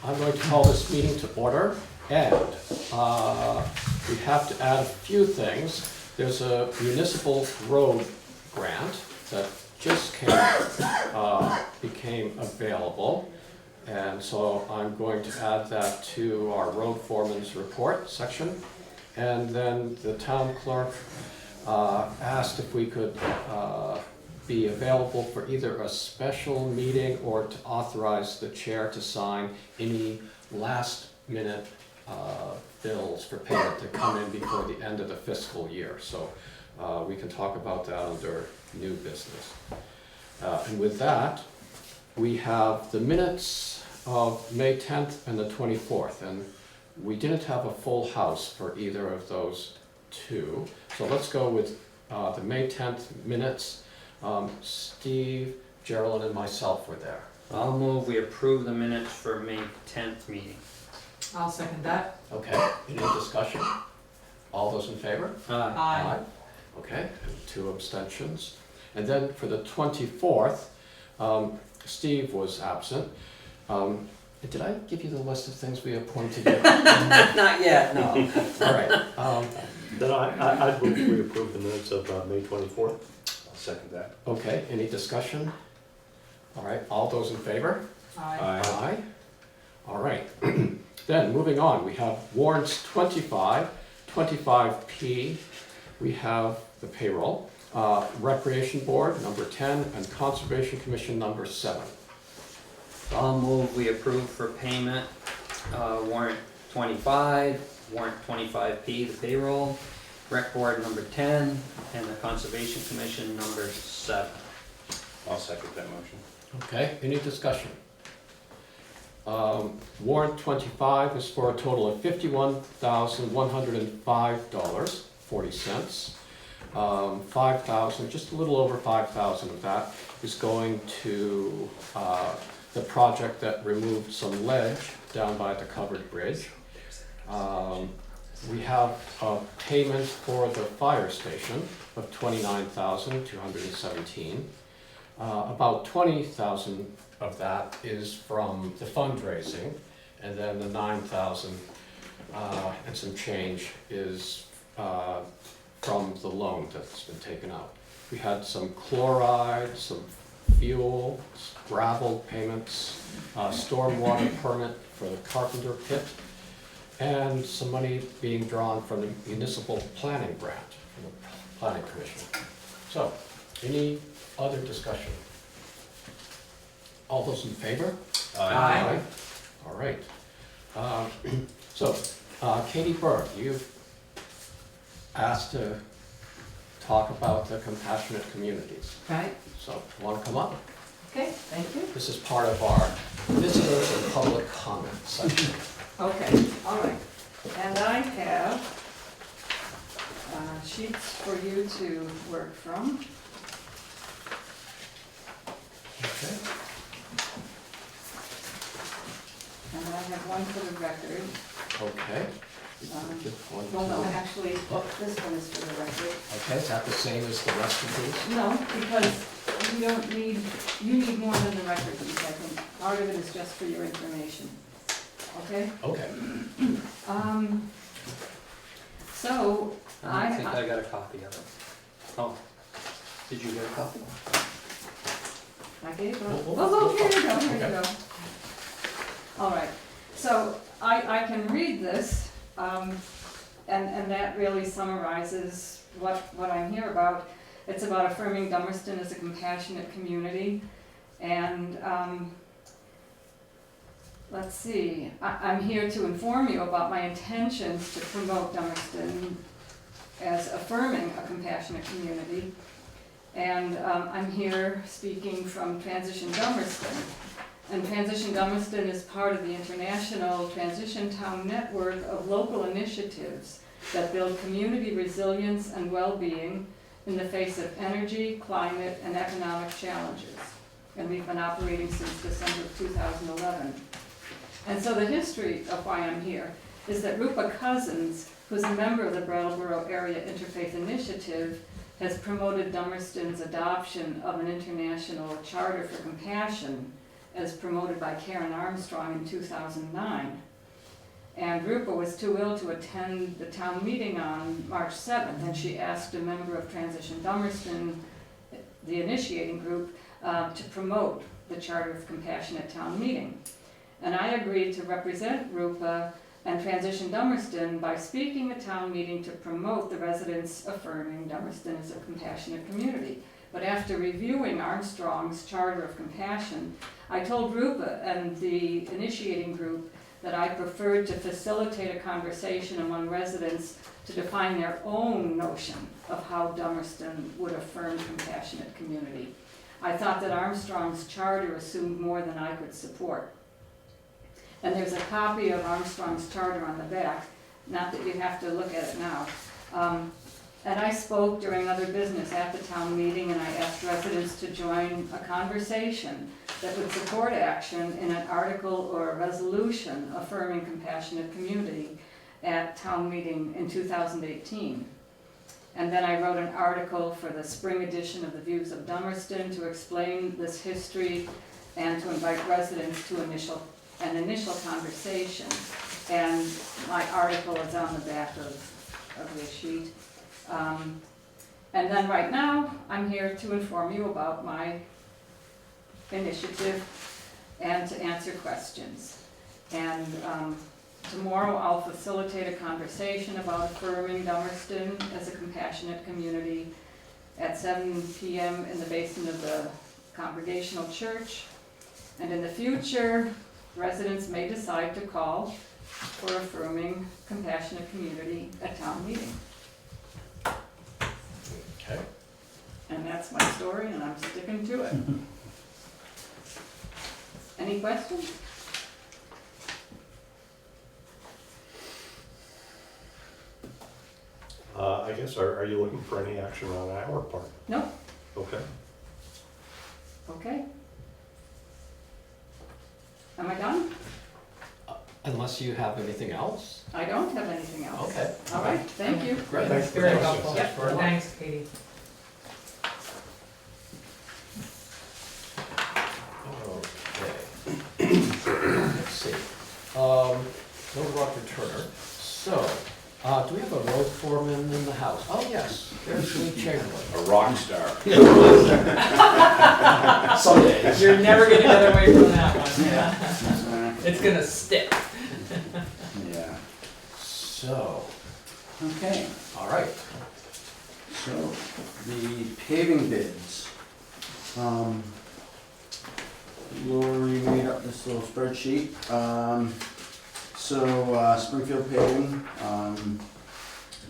I'm going to call this meeting to order, and we have to add a few things. There's a municipal road grant that just became available, and so I'm going to add that to our road foreman's report section. And then the town clerk asked if we could be available for either a special meeting or to authorize the chair to sign any last minute bills for payment to come in before the end of the fiscal year. So we can talk about that under new business. And with that, we have the minutes of May 10th and the 24th. And we didn't have a full house for either of those two. So let's go with the May 10th minutes. Steve, Geraldine, and myself were there. I'll move we approve the minutes for May 10th meeting. I'll second that. Okay, any discussion? All those in favor? Aye. Okay, and 2 abstentions. And then for the 24th, Steve was absent. Did I give you the list of things we appointed you? Not yet, no. All right. Then I'd move we approve the minutes of May 24th. I'll second that. Okay, any discussion? All right, all those in favor? Aye. Aye. All right. Then, moving on, we have warrants 25, 25P. We have the payroll. Recreation Board, number 10, and Conservation Commission, number 7. I'll move we approve for payment warrant 25, warrant 25P, the payroll, rec board number 10, and the Conservation Commission number 7. I'll second that motion. Okay, any discussion? Warrant 25 is for a total of $51,105.40. 5,000, just a little over 5,000 of that is going to the project that removed some ledge down by the covered bridge. We have a payment for the fire station of $29,217. About 20,000 of that is from the fundraising, and then the 9,000 and some change is from the loan that's been taken out. We had some chloride, some fuel, gravel payments, stormwater permit for the carpenter pit, and some money being drawn from the municipal planning grant from the planning commission. So, any other discussion? All those in favor? Aye. All right. So, Catie Berg, you've asked to talk about the compassionate communities. Right, So, want to come up? okay, thank you. This is part of our visitors and public comment section. Okay, all right. And I have sheets for you to work from. Okay. And I have one for the record. Okay. Just one, Well, no, two. actually, this one is for the record. Okay, is that the same as the rest of these? No, because you need more than the record piece, I think. Part of it is just for your information. Okay? Okay. So, I don't think I got a copy of it. Oh, did you get a copy? I gave up. Oh, Oh, here you go, here you okay. go. All right, so I can read this, and that really summarizes what I'm here about. It's about affirming Dummerston as a compassionate community, and let's see, I'm here to inform you about my intentions to promote Dummerston as affirming a compassionate community. And I'm here speaking from Transition Dummerston. And Transition Dummerston is part of the international Transition Town network of local initiatives that build community resilience and well-being in the face of energy, climate, and economic challenges. And we've been operating since December of 2011. And so the history of why I'm here is that Rupa Cousins, who's a member of the Brattleboro Area Interfaith Initiative, has promoted Dummerston's adoption of an international charter for compassion as promoted by Karen Armstrong in 2009. And Rupa was too ill to attend the town meeting on March 7th, and she asked a member of Transition Dummerston, the initiating group, to promote the Charter of Compassion at town meeting. And I agreed to represent Rupa and Transition Dummerston by speaking at town meeting to promote the residents affirming Dummerston as a compassionate community. But after reviewing Armstrong's Charter of Compassion, I told Rupa and the initiating group that I preferred to facilitate a conversation among residents to define their own notion of how Dummerston would affirm compassionate community. I thought that Armstrong's charter assumed more than I could support. And there's a copy of Armstrong's charter on the back, not that you have to look at it now. And I spoke during other business at the town meeting, and I asked residents to join a conversation that would support action in an article or a resolution affirming compassionate community at town meeting in 2018. And then I wrote an article for the spring edition of the Views of Dummerston to explain this history and to invite residents to an initial conversation. And my article is on the back of this sheet. And then right now, I'm here to inform you about my initiative and to answer questions. And tomorrow I'll facilitate a conversation about affirming Dummerston as a compassionate community at 7 p.m. in the basement of the Congregational Church. And in the future, residents may decide to call for affirming compassionate community at town meeting. Okay. And that's my story, and I'm sticking to it. Any questions? I guess, are you looking for any action on our part? No? Okay. Okay. Am I done? Unless you have anything else? I don't have anything else. Okay. All right, thank you. Great. That's very helpful. Yep. Very much. Thanks, Katie. Okay. Let's see. No Roger Turner. So, do we have a road foreman in the house? Oh, yes, there's Lee Chamberlain. A rock star. Some days. You're never gonna get away from that one. It's gonna stick. Yeah. So, Okay, all right. so the paving bids. Lori made up this little spreadsheet. Springfield Paving,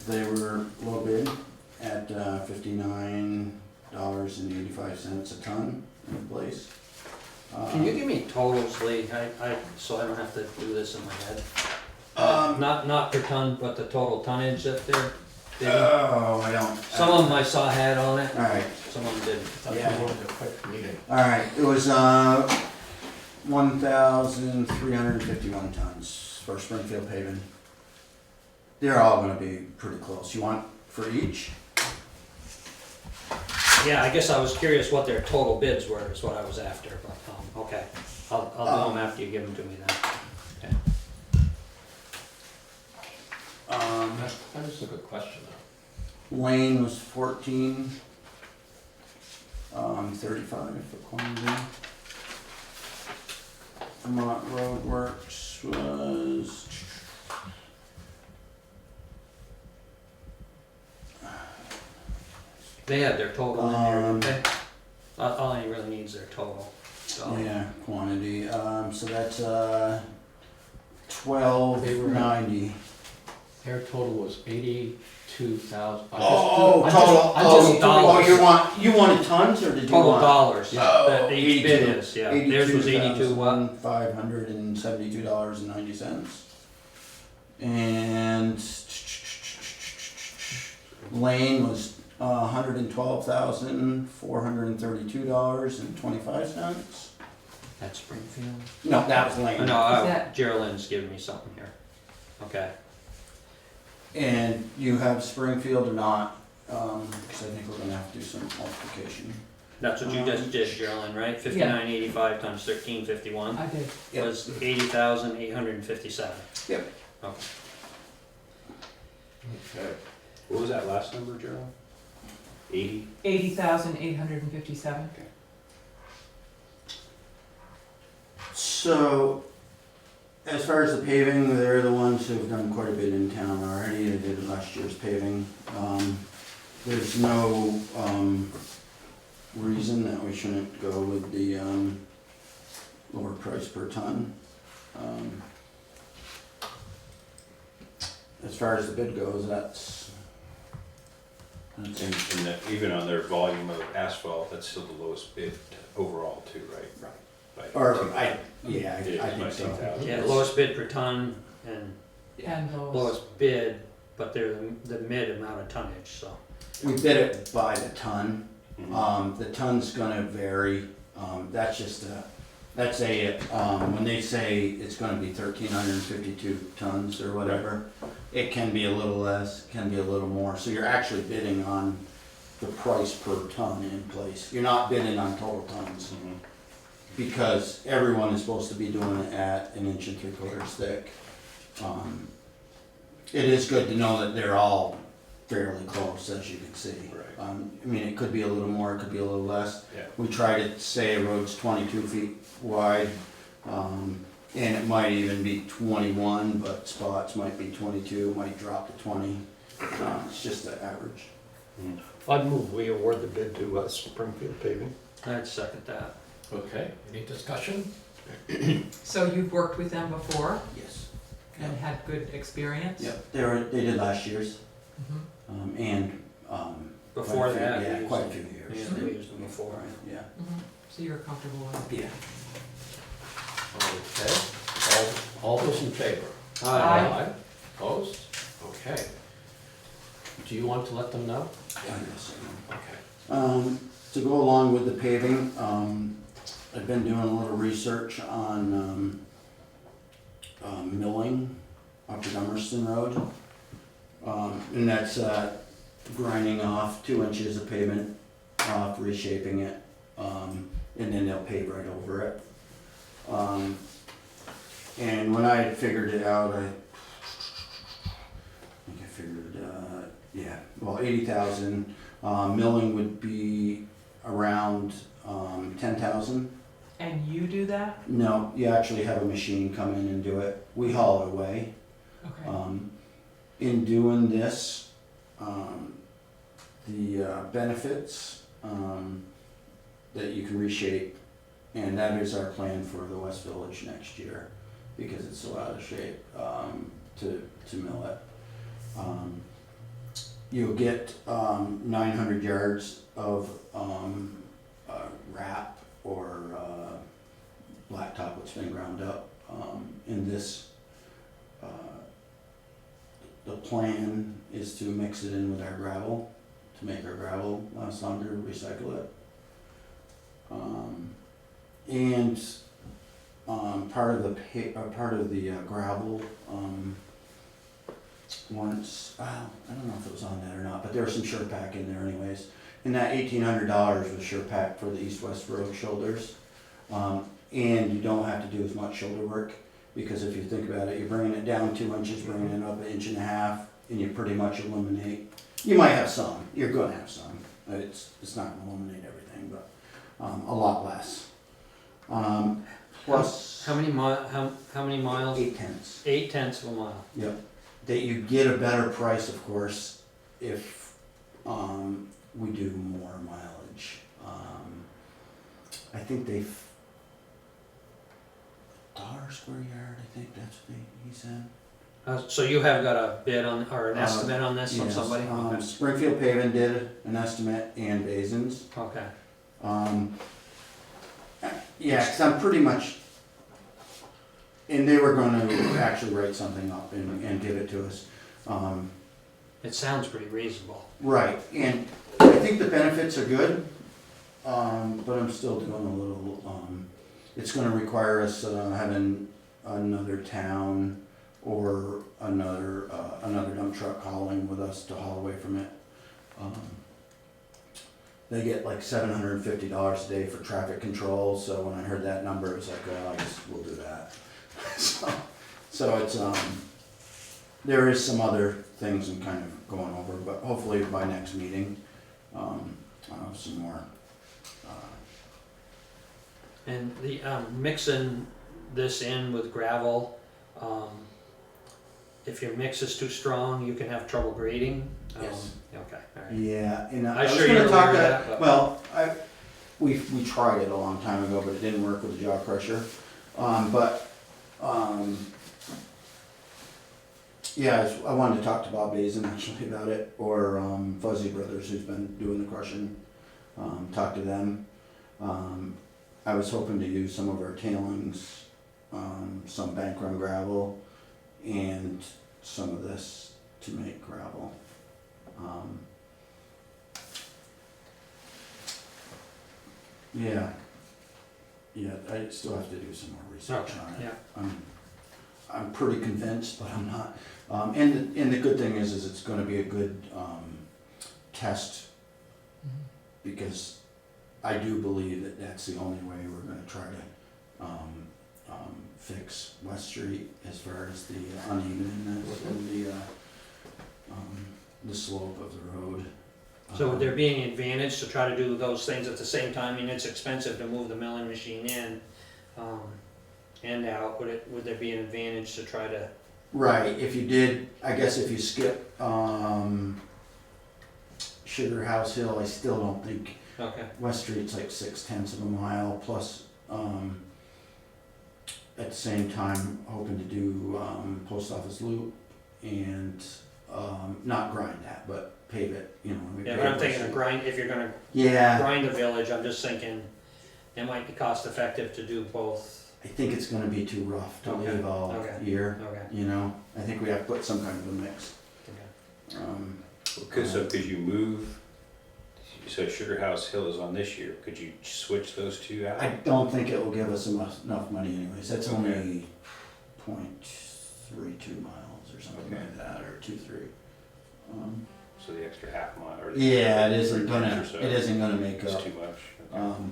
they were low bid at $59.85 a ton in place. Can you give me totals, Lee? So I don't have to do this in my head. Not per ton, but the total tonnage that they're bidding. Oh, I don't. Some of them I saw had on it, Alright, some of them didn't. Thought Yeah. we wanted a quick meeting. alright, it was 1,351 tons for Springfield Paving. They're all gonna be pretty close. You want for each? Yeah, I guess I was curious what their total bids were, is what I was after, but, okay. I'll do them after you give them to me then. That is a good question, though. Lane was 14, 35 for quantity. Vermont Roadworks was They had their total in there, Um, didn't they? All he really needs is their total, so. yeah, quantity. So that's 1290. Their total was 82,000. Oh, I total. just- Oh, you wanted tons or did you Total want? dollars, Oh, that each bid 82. is, yeah. Theirs was 82 what? $572.90. And Lane was $112,432.25. That's Springfield? No, that was Lane. No, that- Geraldine's giving me something here. Okay. And you have Springfield or not? Because I think we're gonna have to do some multiplication. That's what you just did, Geraldine, right? 5985 times 1351 I did. Yep. was 80,857. Yep. Okay. Okay. What was that last number, Gerald? 80? 80,857. So, as far as the paving, they're the ones who've done quite a bit in town already. They did last year's paving. There's no reason that we shouldn't go with the lower price per ton. As far as the bid goes, that's And that even on their volume of asphalt, that's still the lowest bid overall too, right? Right. or I think By so. 2,000. Yeah, lowest bid per ton and And those. lowest bid, but they're the mid amount of tonnage, so. We bid it by the ton. Mhm. The ton's gonna vary. That's just when they say it's gonna be 1,352 tons or whatever, it can be a little less, can be a little more. So you're actually bidding on the price per ton in place. You're not bidding on total tons. Mhm. Because everyone is supposed to be doing it at 1 3/4 inch thick. It is good to know that they're all fairly close, as you can see. Right. I mean, it could be a little more, it could be a little less. Yeah. We try to say a road's 22 feet wide, and it might even be 21, but spots might be 22, might drop to 20. It's just the average. I'd move we award the bid to Springfield Paving. I'd second that. Okay, any discussion? So you've worked with them before Yes. and had good experience? Yep, they did last year's, Mhm. and Before quite a few- that, yeah, we quite a used few them. years. Yeah, we used them before. Yeah. Mhm. So you're comfortable with it? Yeah. Okay, all those in favor? Aye. Opposed? Okay. Do you want to let them know? Yes. Okay. To go along with the paving, I've been doing a little research on milling up to Dummerston Road. And that's grinding off 2 inches of pavement off, reshaping it, and then they'll pave right over it. And when I had figured it out, I think I figured, 80,000. Milling would be around 10,000. And you do that? No, you actually have a machine come in and do it. We haul it away. Okay. In doing this, the benefits that you can reshape, and that is our plan for the West Village next year, because it's so out of shape to mill it. You'll get 900 yards of wrap or blacktop that's been ground up. In this, the plan is to mix it in with our gravel, to make our gravel last longer, recycle it. And part of the gravel, once, I don't know if it was on that or not, but there was some sure pack in there anyways. And that $1,800 was sure pack for the east-west road shoulders. And you don't have to do as much shoulder work, because if you think about it, you're bringing it down 2 inches, bringing it up 1.5 inches, and you pretty much eliminate, you might have some, you're gonna have some. It's not gonna eliminate everything, but a lot less. Plus How many miles? 8/10. 8/10 of a mile. Yep. That you get a better price, of course, if we do more mileage. I think $1 square yard, I think that's what he said. So you have got a bid on, or an estimate on this from Yes, somebody? Okay. Springfield Paving did an estimate, and Basins. Okay. Yeah, because I'm pretty much, and they were going to actually write something up and give it to us. It sounds pretty reasonable. Right, and I think the benefits are good, but I'm still doing a little, it's gonna require us having another town or another dump truck hauling with us to haul away from it. they get like $750 a day for traffic control, so when I heard that number, it was like, oh, I guess we'll do that. So it's, there is some other things I'm kind of going over, but hopefully by next meeting, I'll have some more. And the, mixing this in with gravel, if your mix is too strong, you can have trouble grading. Yes. Okay, alright. Yeah, and I'm I was sure gonna you're talk aware to, of that, but- well, we tried it a long time ago, but it didn't work with the jaw crusher. Yeah, I wanted to talk to Bob Basin actually about it, or Fuzzy Brothers, who's been doing the crushing, talk to them. I was hoping to use some of our tailings, some bank run gravel, and some of this to make gravel. Yeah, I still have to do some more research Okay, on it. yeah. I'm pretty convinced, but I'm not. And the good thing is it's gonna be a good, test, because I do believe that that's the only way we're gonna try to, fix West Street as far as the unevenness and the slope of the road. So would there be any advantage to try to do those things at the same time? I mean, it's expensive to move the milling machine in, and out. Would there be an advantage to try to? Right, if you did, I guess if you skip, Sugar House Hill, I still don't think, Okay, West Street's like 6/10 of a mile, plus, at the same time, hoping to do, Post Office Loop and, not grind that, but pave it, you know. when we yeah, pave but I'm West thinking of Street. grind, if you're gonna Yeah, grind the village, I'm just thinking it might be cost effective to do both. I think it's gonna be too rough to Okay, leave all okay. year, Okay, you know? I think we have to put some kind of a mix. okay. So could you move, so Sugar House Hill is on this year, could you switch those two out? I don't think it will give us enough money anyways, that's Okay. only 0.32 miles or something Okay. like that, or 2-3. So the extra half mile, or the. Yeah, it isn't 3 gonna, tenths or so it isn't gonna make is up. too much. Okay.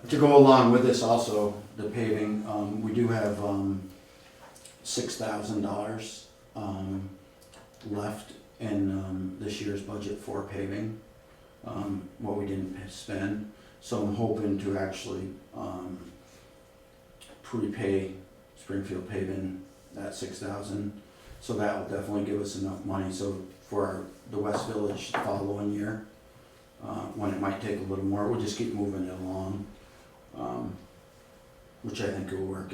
To go along with this also, the paving, we do have, $6,000, left in, this year's budget for paving, what we didn't spend. So I'm hoping to actually, prepay Springfield Paving that 6,000. So that will definitely give us enough money, so for the West Village the following year, when it might take a little more, we'll just keep moving it along, which I think will work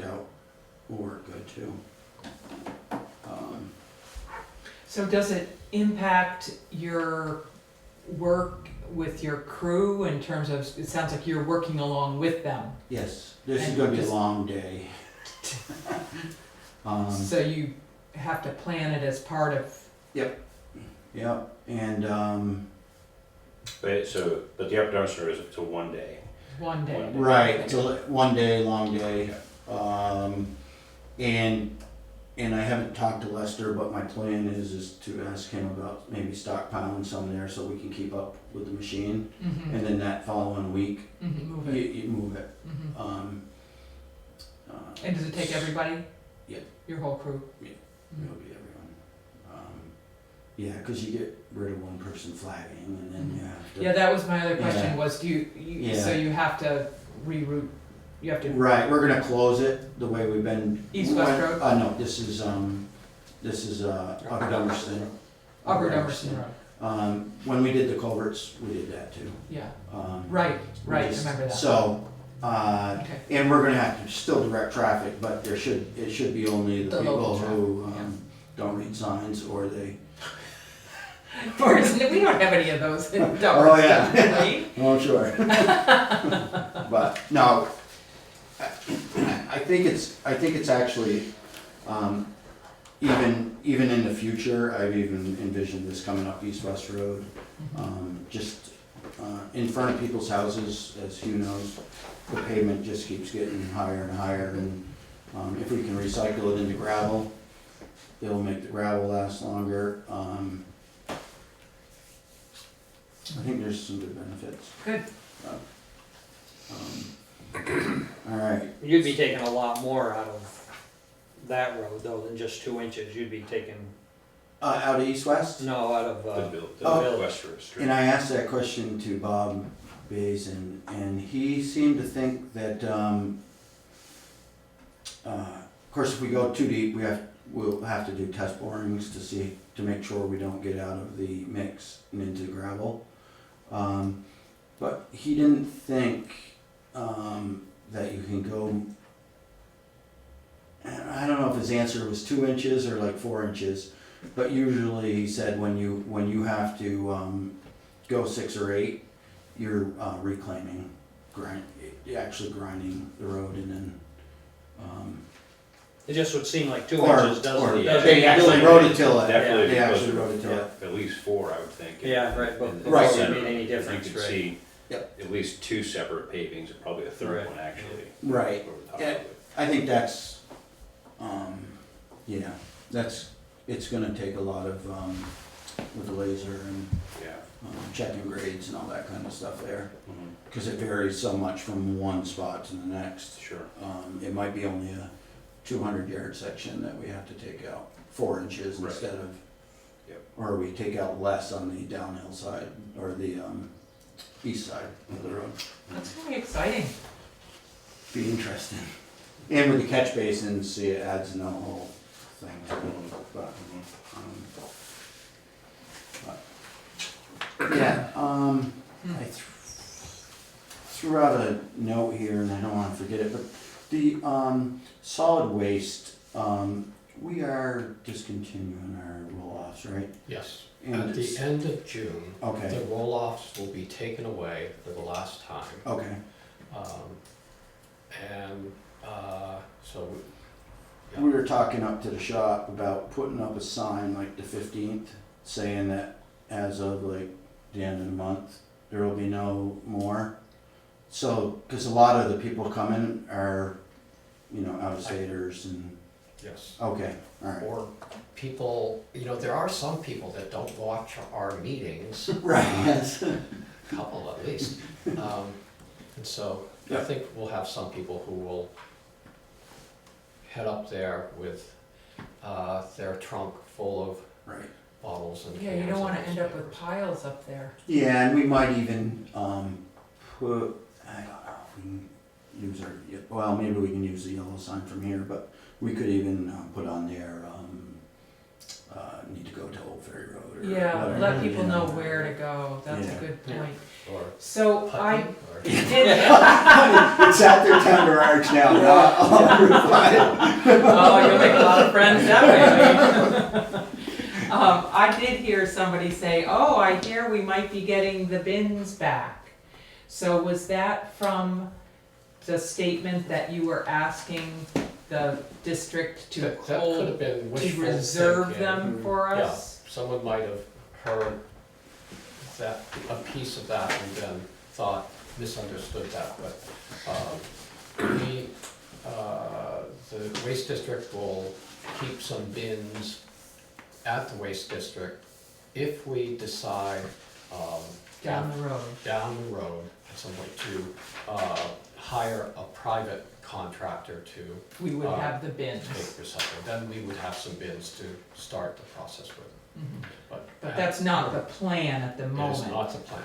good too. So does it impact your work with your crew in terms of, it sounds like you're working along with them? Yes, this is And gonna be a just- long day. So you have to plan it as part of, Yep, and, But the up dumpster is to one day. one day? One day. right, it's a one day, long day. And I haven't talked to Lester, but my plan is to ask him about maybe stockpiling some there so we can keep up with the machine. Mhm. And then that following week, Move you, it. you move it. Mhm. And does it take everybody? Yeah. Your whole crew? It'll be everyone. Yeah, cause you get rid of one person flagging and then you have to. Yeah, that was my other question, Yeah. was do you, Yeah. so you have to reroute, you have to, Right, we're gonna close it the way we've been. East-West Road? No, this is Upper Dummerston. Upper Dummerston Road? When we did the culverts, we did that too. Yeah, Um, right, we I just- remember that. So, Okay, and we're gonna have to still direct traffic, but it should be only the The people local who, traffic, don't read signs or they. or isn't it, we don't have any of those in Oh, Dummerston, yeah. do we? Oh, sure. But, no, I think it's actually, even in the future, I've even envisioned this coming up East-West Road. Just in front of people's houses, as Hugh knows, the pavement just keeps getting higher and higher, and if we can recycle it into gravel, it'll make the gravel last longer. I think there's some good benefits. Good. All right, You'd be taking a lot more out of that road though than just 2 inches. You'd be taking, out of east-west? no, out of, The Oh. Western Street. And I asked that question to Bob Bays, and he seemed to think that, of course, if we go too deep, we'll have to do test borings to make sure we don't get out of the mix and into gravel. But he didn't think, that you can go, and I don't know if his answer was 2 inches or like 4 inches, but usually he said when you have to, go 6 or 8, you're, reclaiming, you're actually grinding the road and then, it just would seem like 2 or inches doesn't. yeah. they actually rototill it. Definitely They actually closer, rototill it. at least 4, I would think. Yeah, right, but In the Right. center. wouldn't mean any If difference, You could right? see Yep. at least 2 separate pavings, and probably a third Right. one actually. Right. Over the top Yeah. of it. I think that's, yeah, it's gonna take a lot of, with the laser and, Yeah. checking grades and all that kind of stuff there. Mhm. Cause it varies so much from one spot to the next. Sure. It might be only a 200-yard section that we have to take out 4 inches Right. instead of, Yep. or we take out less on the downhill side, or the, east side of the road. That's gonna be exciting. Be interesting. And with the catch basins, see, it adds another whole thing to it, but, yeah, I threw out a note here, and I don't wanna forget it, but the, solid waste, we are discontinuing our roll-offs, right? Yes. And At the it's- end of June, Okay, the roll-offs will be taken away for the last time. okay, So, we were talking up to the shop about putting up a sign like the 15th, saying that as of like the end of the month, there will be no more. So, cause a lot of the people coming are, out-of-staters and, yes. okay, alright. Or people, there are some people that don't watch our meetings, Right, yes. a couple at least. And so I Yeah. think we'll have some people who will head up there with their trunk full of Right. bottles and cans. Yeah, you don't wanna and end up with newspapers. piles up there. Yeah, and we might even, put, I don't know, if we can use well, maybe we can use the yellow sign from here, but we could even, put on there, need to go to Old Ferry Road or Yeah, whatever, let people you know where to go, that's a Yeah. good Yeah. point. Or So I putty, or. did, It's at their tender arch now, not on Route 5. oh, you'll make a lot of friends that way. I did hear somebody say, oh, I hear we might be getting the bins back. So was that from the statement that you were asking the district to That could hold, have been to wishful reserve thinking. them for Yeah, us? someone might have heard that, a piece of that and then misunderstood that, but, the waste district will keep some bins at the waste district if we decide, Down the road. down the road at some point to, hire a private contractor to We would have the bins. take recycling, then we would have some bins to start the process with, Mhm. but. But that's not the plan at the It is moment. not the plan.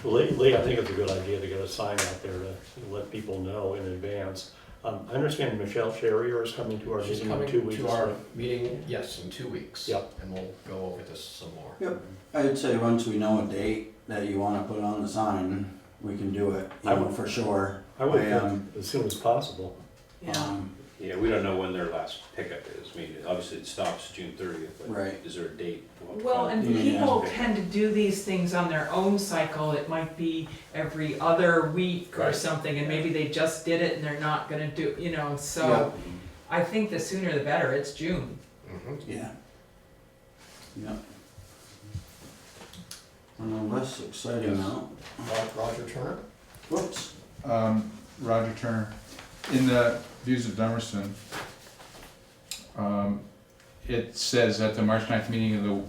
Lee, I think it's a good idea to get a sign out there to let people know in advance. I understand Michelle Sherrier is coming to our She's meeting in coming 2 weeks. to our meeting, yes, in 2 weeks. Yep. And we'll go over this some more. Yep. I'd say once we know a date that you wanna put on the sign, we can do it, I would- for sure. I would I, think as soon as possible. Yeah. Yeah, we don't know when their last pickup is. I mean, obviously it stops June 30th, but Right. is there a date? Well, and Yeah. people tend to do these things on their own cycle, it might be every other week or Right. something, and maybe they just did it and they're not gonna do, Yeah. so I think the sooner the better, it's June. Mhm. Yeah. Yep. On a less exciting Yes. note, Roger Turner? whoops, Roger Turner. In the views of Dummerston, it says at the March 9th meeting of the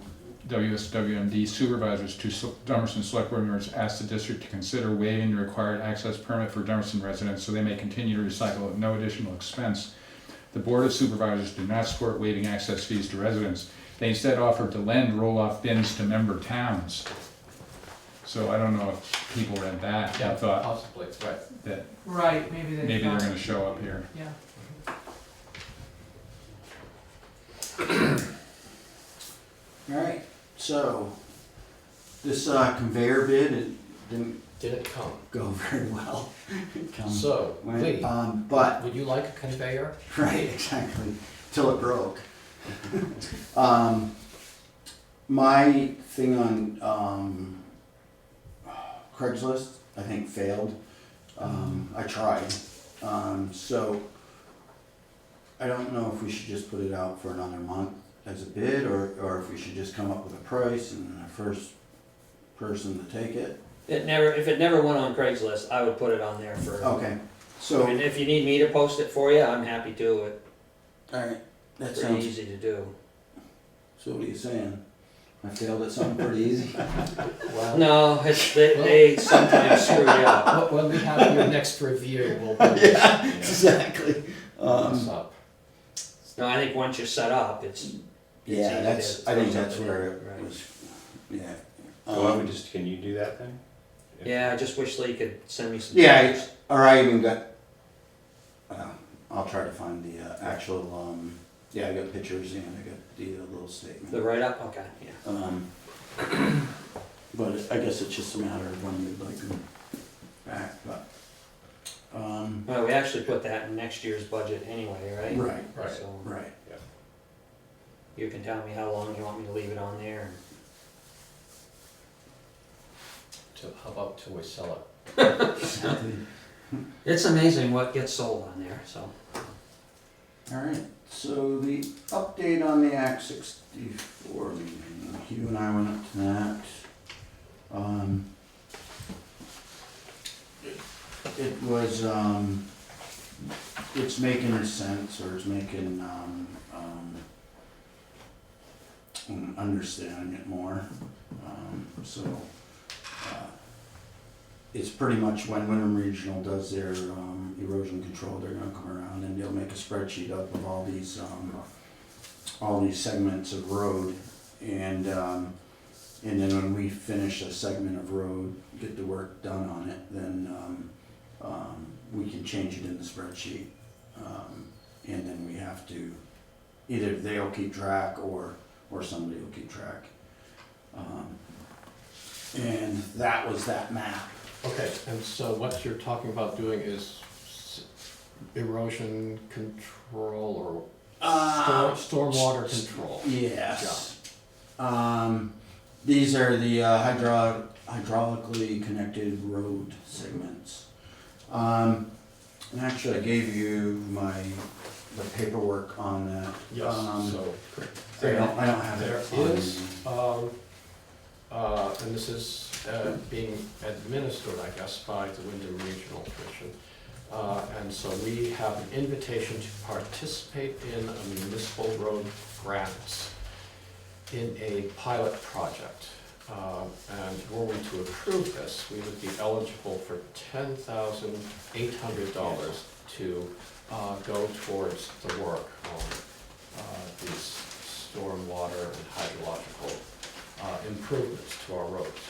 WSWMD supervisors to Dummerston Selectboard members ask the district to consider waiving the required access permit for Dummerston residents so they may continue to recycle at no additional expense. The Board of Supervisors do not support waiving access fees to residents. They instead offer to lend roll-off bins to member towns. So I don't know if people read that Yeah, and thought possibly, right. that Right, maybe they maybe they're thought- gonna show up here. Yeah. Alright, so, this conveyor bid, it didn't Didn't come. go very well. It come- So, went, Lee, but, would you like a conveyor? right, exactly, till it broke. My thing on, Craigslist, I think failed. I tried, so I don't know if we should just put it out for another month as a bid, or if we should just come up with a price and the first person to take it. If it never went on Craigslist, I would put it on there for, Okay, I so, mean, if you need me to post it for you, I'm happy to, alright, that it's pretty sounds, easy to do. so what are you saying? I failed at something pretty easy? Well, No, they sometimes screw you up. when we have your next review, we'll do this. Yeah, exactly. This up. No, I think once you're set up, it's Yeah, easy that's, to I think throw that's something where in, it right. was, yeah. Well, why don't we just, can you do that then? Yeah, I just wish Lee could send me some Yeah, pictures. or I even got, I'll try to find the actual, yeah, I got pictures and I got the little statement. The write-up, okay, yeah. But I guess it's just a matter of when you'd like them back, but, Well, we actually put that in next year's budget anyway, right? right, Right. So right. you can tell me how long you want me to leave it on there. How about till we sell it? It's amazing what gets sold on there, so. Alright, so the update on the Act 64 meeting, Hugh and I went up to that. It was, it's making sense, or it's making, understanding it more. So, it's pretty much when Wyndham Regional does their erosion control, they're gonna come around and they'll make a spreadsheet up of all these segments of road, and then when we finish a segment of road, get the work done on it, then we can change it in the spreadsheet, and then we have to, either they'll keep track or somebody will keep track. And that was that map. Okay, and so what you're talking about doing is erosion control or stormwater control? Yes. These are the hydraulically connected road segments. And actually, I gave you the paperwork on that. Yes, so I don't have there it on is, me. and this is being administered, I guess, by the Wyndham Regional Commission. And so we have an invitation to participate in a municipal road grant in a pilot project. And were we to approve this, we would be eligible for $10,800 to go towards the work on these stormwater and hydrological improvements to our roads.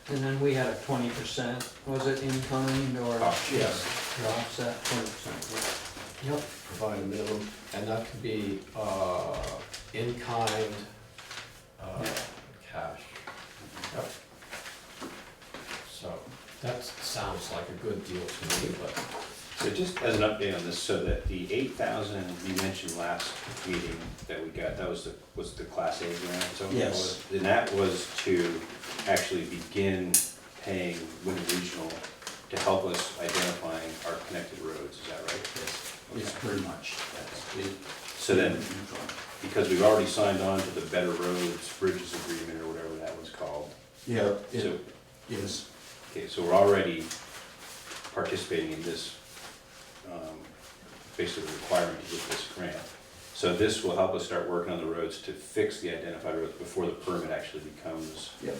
And then we had a 20%, was it in kind or? Yes. Offset, 20%, Yep. Provide a minimum, and that could be in kind, cash. Yep. So that sounds like a good deal to me, but So just as an update on this, so that the 8,000 you mentioned last meeting that we got, that was the Class A grant, so Yes. and that was to actually begin paying Wyndham Regional to help us identifying our connected roads, is that right? It's pretty much, that's it. So then, because we've already signed on to the Better Roads Bridges Agreement or whatever that was called. Yeah, So, yes. okay, so we're already participating in this, basically the requirement to get this grant. So this will help us start working on the roads to fix the identified roads before the permit actually becomes Yep.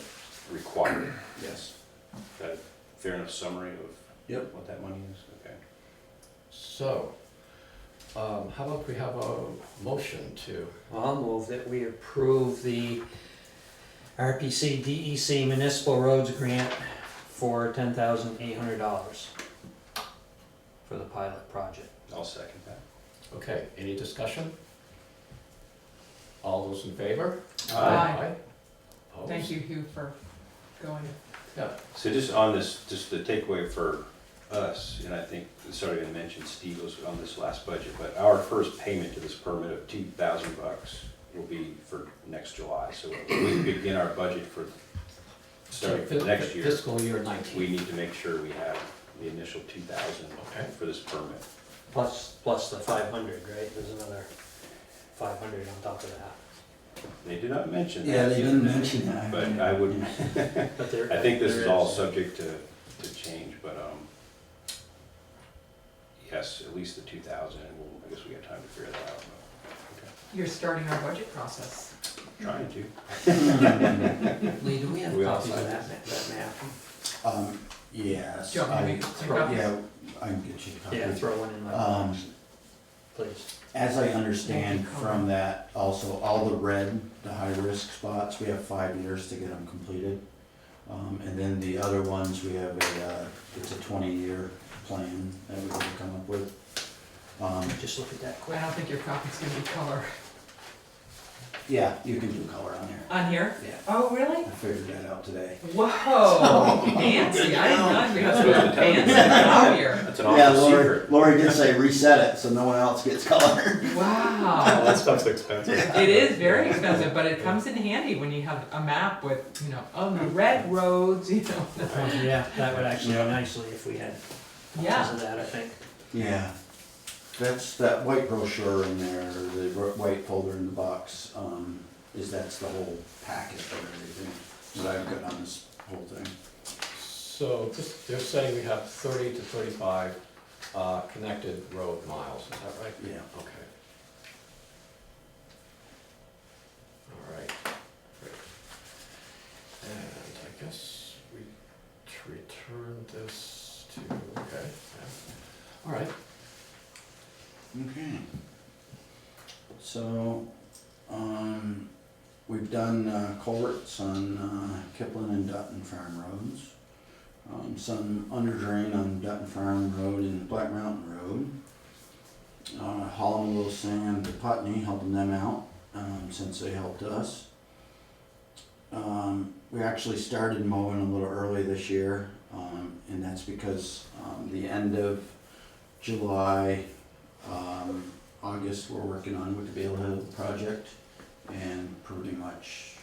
required. Yes. Is that a fair enough summary of Yep. what that money is? Okay. So, how about we have a motion to, I'll move that we approve the RPC DEC Municipal Roads Grant for $10,800 for the pilot project. I'll second that. okay, any discussion? All those in favor? Aye. Opposed? Thank you, Hugh, for going. So just on this, just the takeaway for us, and I think it's already been mentioned, Steve was on this last budget, but our first payment to this permit of $2,000 will be for next July. So when we begin our budget for starting for next year, Fiscal year we 19. need to make sure we have the initial 2,000 Okay. for this permit. Plus the 500, right? There's another 500 on top of that. They did not mention that. Yeah, they didn't mention that. But I would, But there, I think this is there all subject to change, but, yes, at least the 2,000, and I guess we got time to figure that out. Okay. You're starting our budget process. Trying to. Lee, do we have We all copies of signed that map? Yes. Do you want me to make copies? Yeah, I can get you a copy. Yeah, throw one in my Um, box, please. As I understand from that, also, all the red, the high-risk spots, we have 5 years to get them completed. And then the other ones, we have it's a 20-year plan that we're gonna come up with. Just look at that I quick. don't think your copy's gonna be color. Yeah, you can do color on there. On here? Yeah, Oh, really? I figured that out today. Whoa, fancy, I didn't know we had something fancy out here. That's an Yeah, awful secret. Lori did say reset it so no one else gets color. Wow. That stuff's expensive. It is very expensive, but it comes in handy when you have a map with, the red roads, Yeah, that would actually be nicely if we had Yeah. copies of that, I think. Yeah, that's that white brochure in there, the white folder in the box, that's the whole packet of everything that I've got on this whole thing. So they're saying we have 30 to 35 connected road miles, is that right? Yeah. Okay. All right, great. And I guess we return this to, okay, yeah. All right. Okay. So, we've done culverts on Kipling and Dutton Farm roads. Some under drain on Dutton Farm Road and Black Mountain Road. Hauling a little sand to Putney, helping them out, since they helped us. We actually started mowing a little early this year, and that's because the end of July, August, we're working on with the Bale Hill project, and pretty much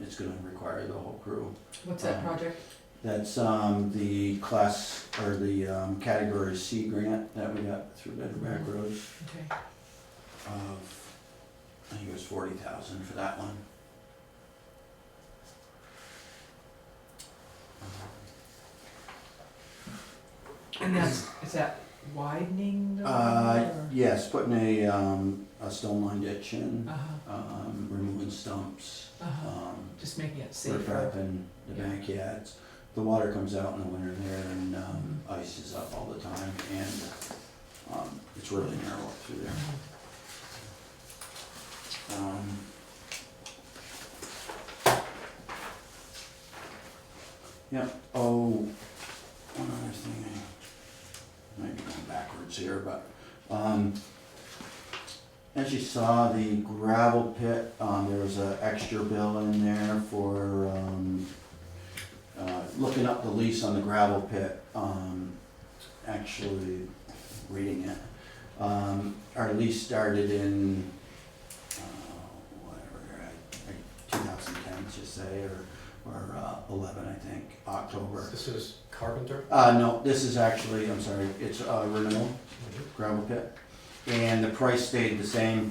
it's gonna require the whole crew. What's that project? That's the class, or the category C grant that we got through Better Back Roads Okay. of, I think it was 40,000 for that one. And is that widening the road? or- Yes, putting a stone line ditch in, Uh-huh, removing stumps, just making it rip safer. wrapping the Yeah. backyards. The water comes out in the winter there, and ice is up all the time, and it's really narrow up through there. Yeah, oh, one other thing, I might be going backwards here, but, as you saw, the gravel pit, there was an extra bill in there for, looking up the lease on the gravel pit, actually reading it. Our lease started in, whatever, 2010, just say, or 11, I think, October. This is Carpenter? No, this is actually, I'm sorry, it's Renault gravel pit. And the price stayed the same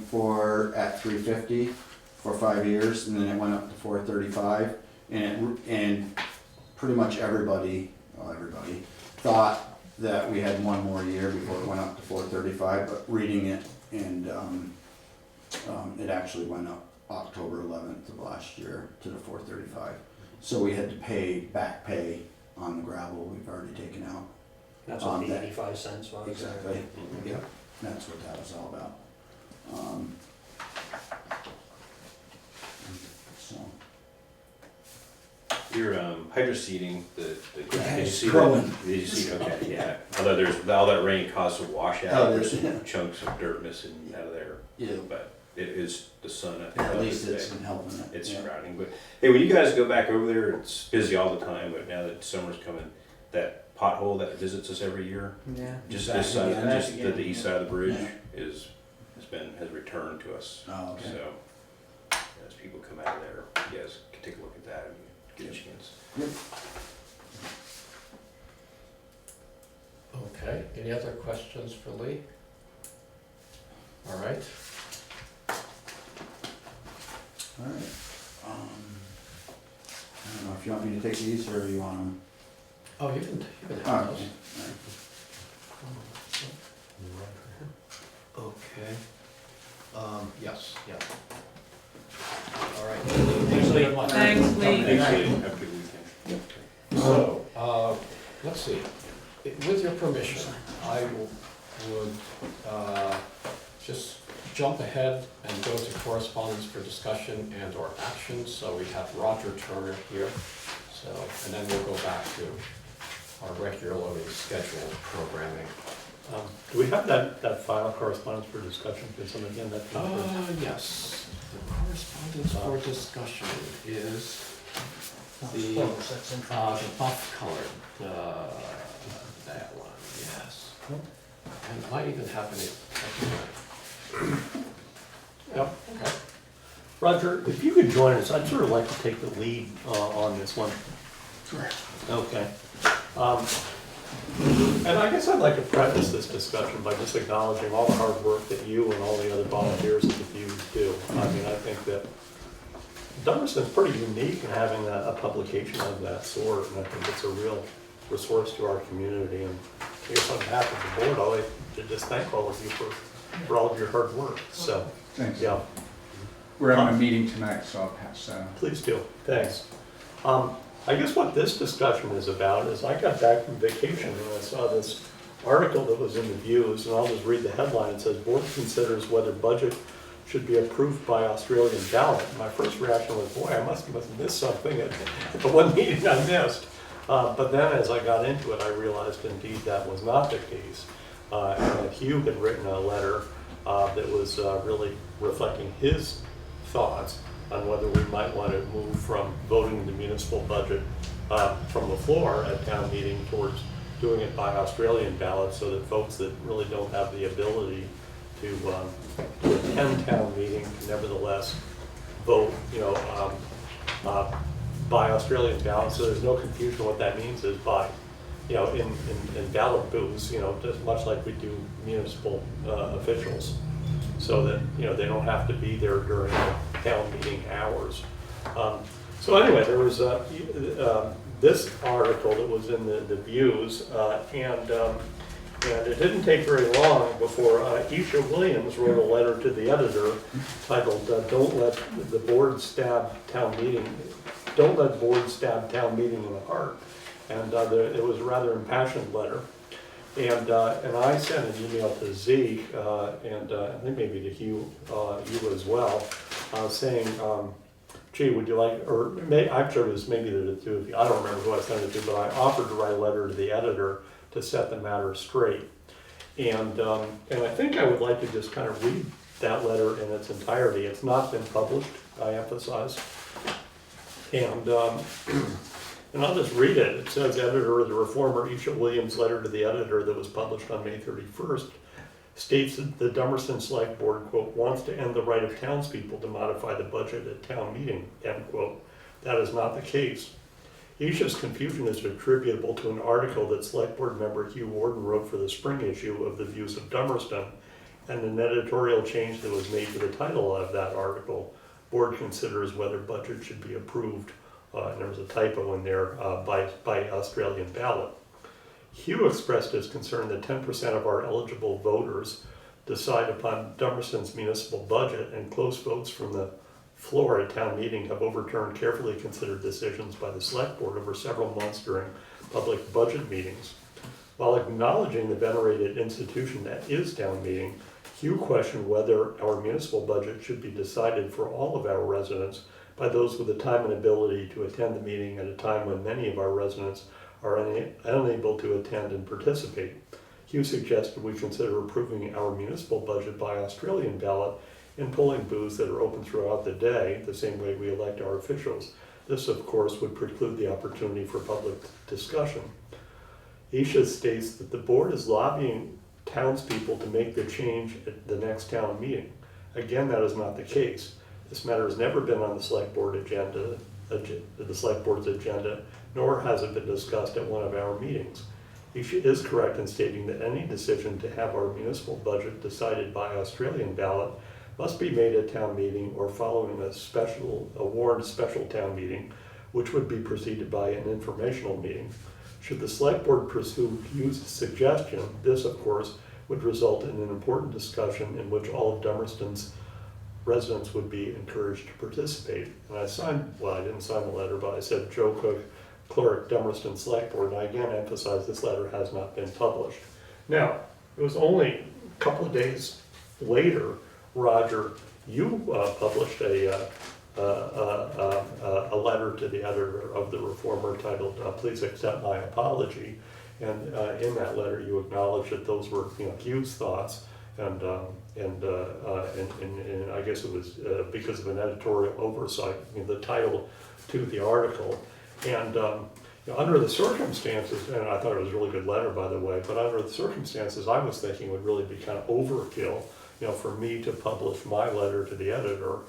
at $350 for 5 years, and then it went up to $435. And pretty much everybody thought that we had one more year before it went up to $435, but reading it and It actually went up October 11th of last year to the 435. So we had to back pay on the gravel we've already taken out. That's what the that- 85 cents was. Exactly, yeah, that's what that was all about. So, Your hydro seeding, the Yeah, did you it's see growing. that? Did you see? Okay, yeah. Although there's all that rain caused a washout, Oh, there's there's- some chunks of dirt missing out of there. yeah, But it is the sun. I think, at the least other it's day. been helping it. It's yeah. sprouting. But hey, when you guys go back over there, it's busy all the time. But now that summer's coming, that pothole that visits us every year, Yeah. just Back this side, again. just Back the again. east side of the bridge Yeah. has returned to us. Oh, okay. So as people come out of there, you guys can take a look at that and get a chance. Yep. Okay, any other questions for Lee? All right, All right. I don't know if you want me to take these or you want them. oh, you can Oh, have okay. those. Okay, yes, yeah. All right. Thanks very much. Thanks, Lee. Thanks, Lee. Have a good weekend. So, let's see, with your permission, I would just jump ahead and go to correspondence for discussion and or action. So we have Roger Turner here, so, and then we'll go back to our regularly scheduled programming. Do we have that file correspondence for discussion? Because again, that. Yes, the correspondence for discussion is the buff colored, that one, yes. And might even have any. Yep. Okay. Roger, if you could join us, I'd sort of like to take the lead on this one. Sure. Okay. And I guess I'd like to preface this discussion by just acknowledging all the hard work that you and all the other volunteers at the Views do. I mean, I think that Dummerston's pretty unique in having a publication of that sort, and I think it's a real resource to our community. And I guess on behalf of the board, I'd like to just thank all of you for all of your hard work. So, Thanks. yeah, We're having a meeting tonight, so I'll pass that on. please do. Thanks. I guess what this discussion is about is I got back from vacation and I saw this article that was in the Views, and I'll just read the headline. It says, "Board considers whether budget should be approved by Australian ballot." My first reaction was, boy, I must have missed something at the one meeting I missed. But then as I got into it, I realized indeed that was not the case. And that Hugh had written a letter that was really reflecting his thoughts on whether we might want to move from voting the municipal budget from the floor at town meeting towards doing it by Australian ballot, so that folks that really don't have the ability to attend town meeting can nevertheless vote, by Australian ballot. So there's no confusion. What that means is by, in ballot booths, just much like we do municipal officials, so that, they don't have to be there during town meeting hours. So anyway, there was this article that was in the Views, and it didn't take very long before Isha Williams wrote a letter to the editor titled, "Don't let the board stab town meeting, don't let board stab town meeting in the heart." And it was a rather impassioned letter. And I sent an email to Zeke, and I think maybe to Hugh, you as well, saying, gee, would you like, or I'm sure it was maybe the two of you, I don't remember who I sent it to, but I offered to write a letter to the editor to set the matter straight. And I think I would like to just kind of read that letter in its entirety. It's not been published, I emphasize. And I'll just read it. It says, "Editor of the Reformer, Isha Williams' letter to the editor that was published on May 31st states that the Dummerston Selectboard, quote, wants to end the right of townspeople to modify the budget at town meeting, end quote. That is not the case. Isha's confusion is attributable to an article that Selectboard member Hugh Warden wrote for the spring issue of the Views of Dummerston, and an editorial change that was made to the title of that article. Board considers whether budget should be approved," and there was a typo in there, by Australian ballot. Hugh expressed his concern that 10% of our eligible voters decide upon Dummerston's municipal budget, and close votes from the floor at town meeting have overturned carefully considered decisions by the select board over several months during public budget meetings. While acknowledging the venerated institution that is town meeting, Hugh questioned whether our municipal budget should be decided for all of our residents by those with the time and ability to attend the meeting at a time when many of our residents are unable to attend and participate. Hugh suggested we consider approving our municipal budget by Australian ballot in polling booths that are open throughout the day, the same way we elect our officials. This, of course, would preclude the opportunity for public discussion. Isha states that the board is lobbying townspeople to make the change at the next town meeting. Again, that is not the case. This matter has never been on the select board agenda, the select board's agenda, nor has it been discussed at one of our meetings. Isha is correct in stating that any decision to have our municipal budget decided by Australian ballot must be made at town meeting or following a warned special town meeting, which would be preceded by an informational meeting. Should the select board pursue Hugh's suggestion, this of course would result in an important discussion in which all of Dummerston's residents would be encouraged to participate. And I signed, well, I didn't sign the letter, but I said Joe Cook, Clerk, Dummerston Selectboard, and I again emphasize this letter has not been published. Now, it was only a couple of days later, Roger, you published a letter to the editor of the Reformer titled, "Please accept my apology." And in that letter, you acknowledged that those were, Hugh's thoughts, and I guess it was because of an editorial oversight, the title to the article. And under the circumstances, and I thought it was a really good letter, by the way, but under the circumstances, I was thinking it would really be kind of overkill, for me to publish my letter to the editor.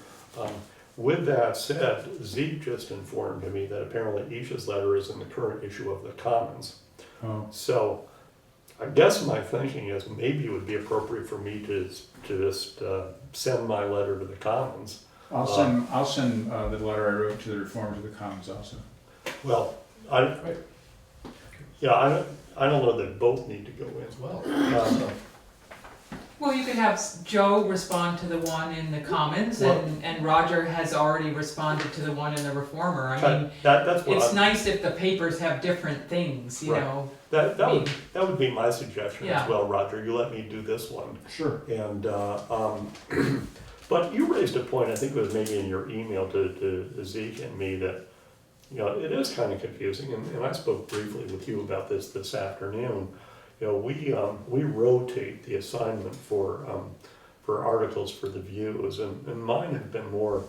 With that said, Zeke just informed me that apparently Isha's letter is in the current issue of the Commons. Oh. So I guess my thinking is maybe it would be appropriate for me to just send my letter to the Commons. I'll send the letter I wrote to the Reformers of the Commons also. Well, I don't know that both need to go in as well. Well, you could have Joe respond to the one in the Commons, and Roger has already responded to the one in the Reformer. I mean, that's what it's nice if the papers have different things, you Right. know. That would be my suggestion Yeah. as well, Roger. You let me do this one. Sure. And but you raised a point, I think it was maybe in your email to Zeke and me, that it is kind of confusing, and I spoke briefly with you about this afternoon. We rotate the assignment for articles for the views, and mine have been more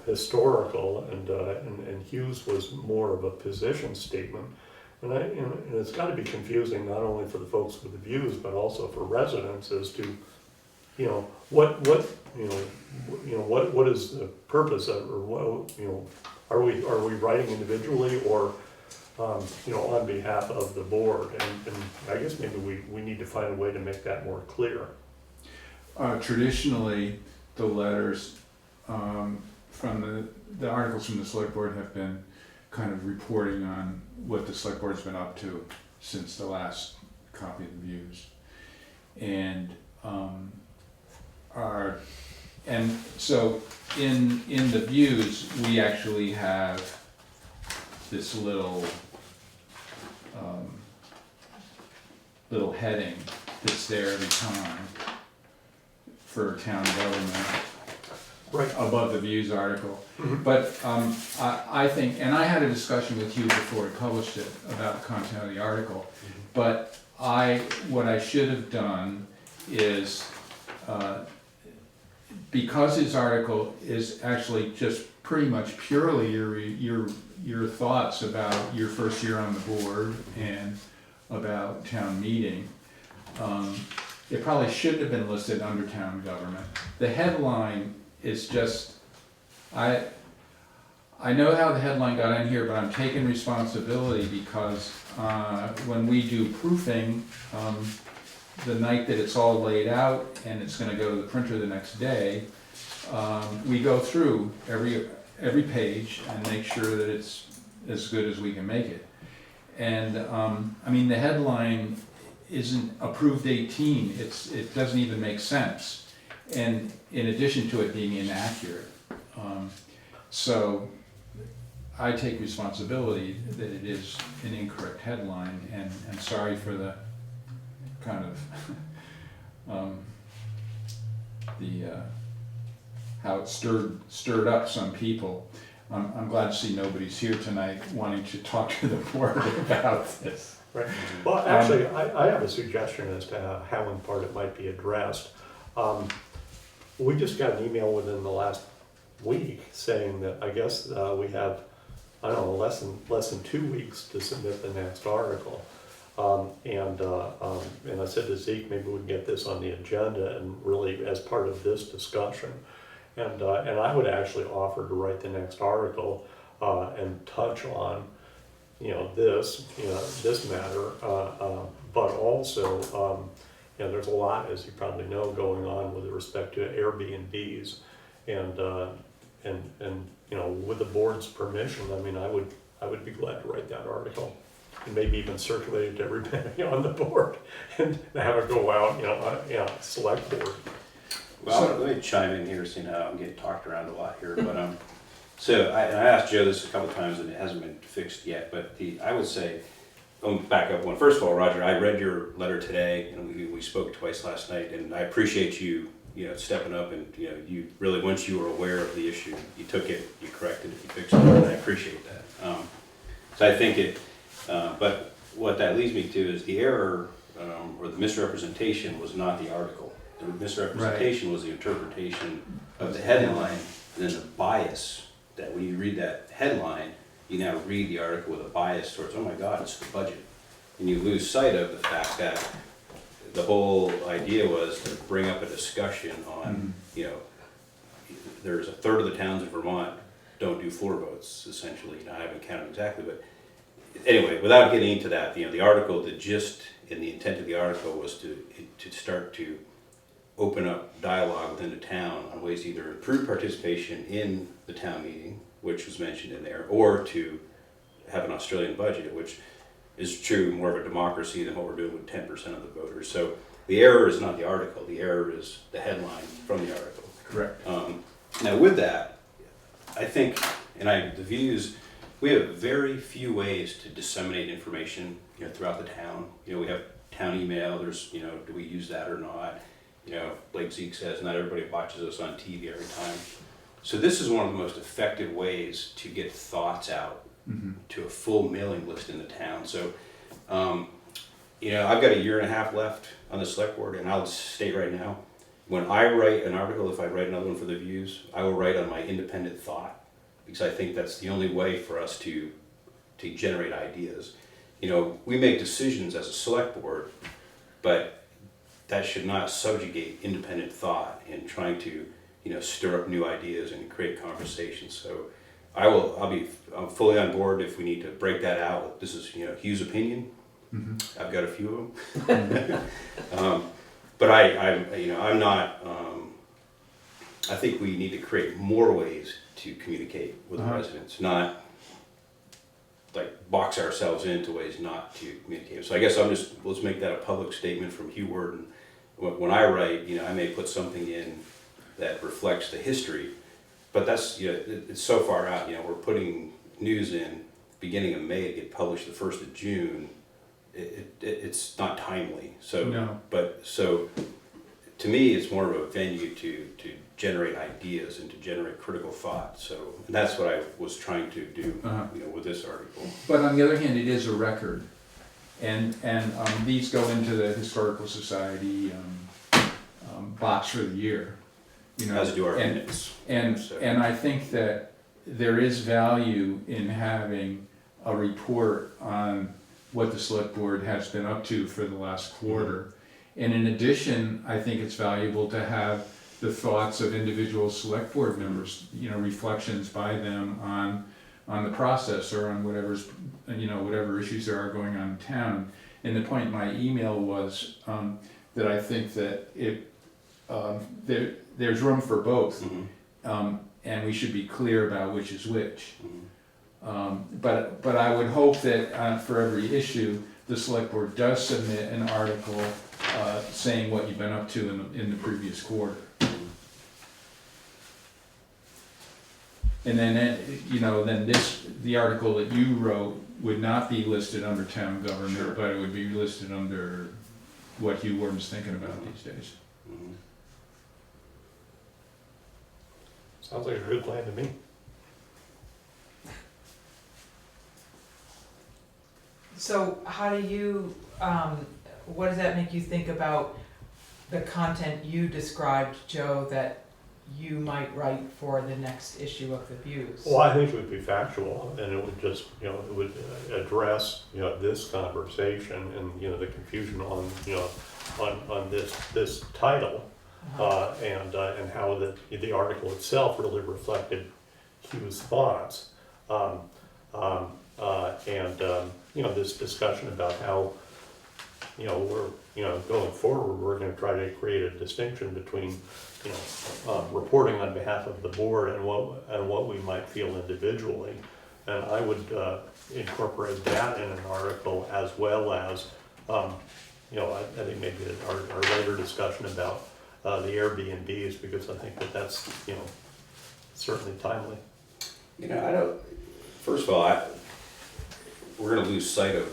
historical, and Hughes was more of a position statement. And it's got to be confusing not only for the folks with the views, but also for residents as to what is the purpose of, or what are we writing individually or on behalf of the board, and I guess maybe we need to find a way to make that more clear. Traditionally, the letters from the articles from the select board have been kind of reporting on what the select board's been up to since the last copy of the views, and so in the views we actually have this little heading that's there every time for town government, Right. above the views article. Mhm. But I think, and I had a discussion with you before we published it about the content of the article, but what I should have done is, because his article is actually just pretty much purely your thoughts about your first year on the board and about town meeting, it probably shouldn't have been listed under town government. The headline is just, I know how the headline got in here, but I'm taking responsibility because when we do proofing, the night that it's all laid out and it's gonna go to the printer the next day, we go through every page and make sure that it's as good as we can make it. And the headline isn't approved 18, it doesn't even make sense. And in addition to it being inaccurate. So I take responsibility that it is an incorrect headline, and sorry for the kind of, how it stirred up some people. I'm glad to see nobody's here tonight wanting to talk to the board about this. Right. Well, actually, I have a suggestion as to how in part it might be addressed. We just got an email within the last week saying that I guess we have, I don't know, less than 2 weeks to submit the next article. And I said to Zeke, maybe we can get this on the agenda and really as part of this discussion. And I would actually offer to write the next article and touch on, this matter, but also, there's a lot, as you probably know, going on with respect to Airbnbs, and with the board's permission, I mean, I would be glad to write that article, and maybe even circulate it to everybody on the board, and have it go out, select board. Well, let me chime in here, seeing how I'm getting talked around a lot here, but so I asked Joe this a couple of times and it hasn't been fixed yet, but I would say, back up one. First of all, Roger, I read your letter today, and we spoke twice last night, and I appreciate you, stepping up, and you really, once you were aware of the issue, you took it, you corrected it, you fixed it, and I appreciate that. So I think it, but what that leads me to is the error or the misrepresentation was not the article. The misrepresentation was the interpretation of the headline, and then the bias that when you read that headline, you now read the article with a bias towards, oh my God, it's the budget. And you lose sight of the fact that the whole idea was to bring up a discussion on, there's a third of the towns in Vermont don't do floor votes, essentially. I haven't counted exactly, but anyway, without getting into that, the article, the gist and the intent of the article was to start to open up dialogue within the town on ways to either improve participation in the town meeting, which was mentioned in there, or to have an Australian budget, which is true more of a democracy than what we're doing with 10% of the voters. So the error is not the article, the error is the headline from the article. Correct. Now with that, I think, the views, we have very few ways to disseminate information throughout the town. We have town email, there's, do we use that or not? Like Zeke says, not everybody watches us on TV every time. So this is one of the most effective ways to get thoughts out to a full mailing list in the town. So, I've got 1.5 years left on the select board, and I'll state right now, when I write an article, if I write another one for the Views, I will write on my independent thought, because I think that's the only way for us to generate ideas. We make decisions as a select board, but that should not subjugate independent thought in trying to, stir up new ideas and create conversations. So I'm fully on board if we need to break that out. This is, Hugh's opinion. I've got a few of them. But I'm not, I think we need to create more ways to communicate with the residents, not like box ourselves into ways not to communicate. So I guess let's make that a public statement from Hugh Warden. When I write, I may put something in that reflects the history, but that's, it's so far out. We're putting news in beginning of May to get published the 1st of June. It's not timely. So, No. But so to me, it's more of a venue to generate ideas and to generate critical thought. So that's what I was trying to do, with this article. But on the other hand, it is a record. And these go into the Historical Society box for the year. As do our minutes. And I think that there is value in having a report on what the select board has been up to for the last quarter. And in addition, I think it's valuable to have the thoughts of individual select board members, reflections by them on the process or on whatever issues there are going on in town. And the point in my email was that I think that there's room for both, and we should be clear about which is which. But I would hope that for every issue, the select board does submit an article saying what you've been up to in the previous quarter. And then, the article that you wrote would not be listed under town government, but it would be listed under what Hugh Warden's thinking about these days. Mhm. Sounds like a good plan to me. So how do you, what does that make you think about the content you described, Joe, that you might write for the next issue of the Views? Well, I think it would be factual, and it would just, it would address, this conversation and, the confusion on, on this title, and how the article itself really reflected Hugh's thoughts. This discussion about how, we're, going forward, we're gonna try to create a distinction between, reporting on behalf of the board and what we might feel individually. And I would incorporate that in an article, as well as, I think maybe our later discussion about the Airbnbs, because I think that's, certainly timely. First of all, we're gonna lose sight of,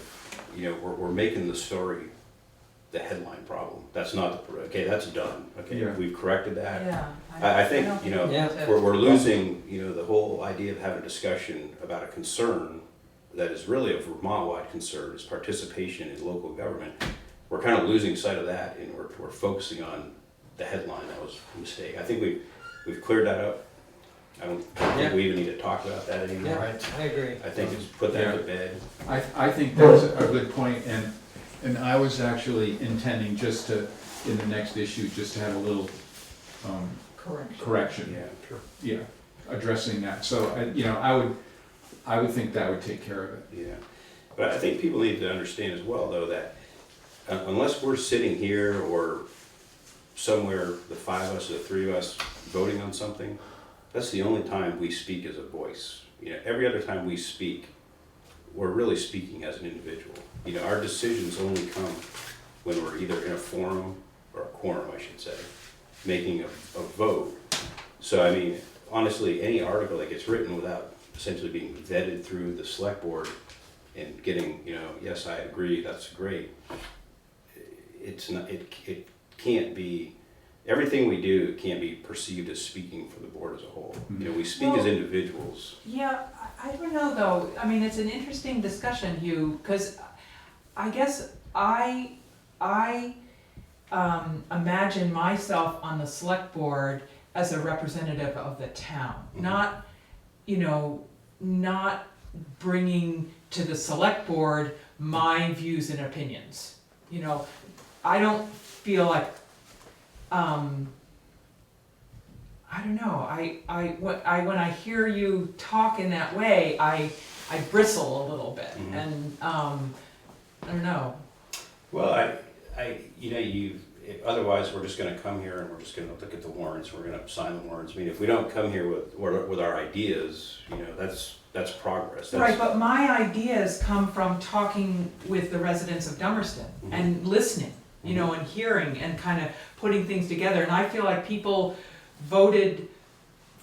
we're making the story the headline problem. That's not, that's done, Yeah. we've corrected that. Yeah. I think, don't Yeah. we're losing, the whole idea of having a discussion about a concern that is really a Vermont-wide concern, is participation in local government. We're kind of losing sight of that, and we're focusing on the headline. That was a mistake. I think we've cleared that up. I don't think we even need to talk about that anymore. Yeah, Right. I agree. I think it's put that to bed. I think that's a good point, and I was actually intending just to, in the next issue, just to have a little correction. Yeah, sure. Yeah, addressing that. So, I would think that would take care of it. Yeah, but I think people need to understand as well, though, that unless we're sitting here or somewhere, the five of us or the three of us voting on something, that's the only time we speak as a voice. Every other time we speak, we're really speaking as an individual. Our decisions only come when we're either in a forum, or a quorum, I should say, making a vote. So, honestly, any article that gets written without essentially being vetted through the select board and getting, yes, I agree, that's great. It's not, it can't be, everything we do can't be perceived as speaking for the board as a whole. We speak as individuals. Yeah, I don't know though. It's an interesting discussion, Hugh, because I guess I imagine myself on the select board as a representative of the town, not bringing to the select board my views and opinions. I don't feel like, I don't know, when I hear you talk in that way, I bristle a little bit, and, I don't know. Well, otherwise we're just gonna come here and we're just gonna look at the warrants, we're gonna sign the warrants. If we don't come here with our ideas, that's progress. Right, but my ideas come from talking with the residents of Dummerston and listening, and hearing and kind of putting things together. And I feel like people voted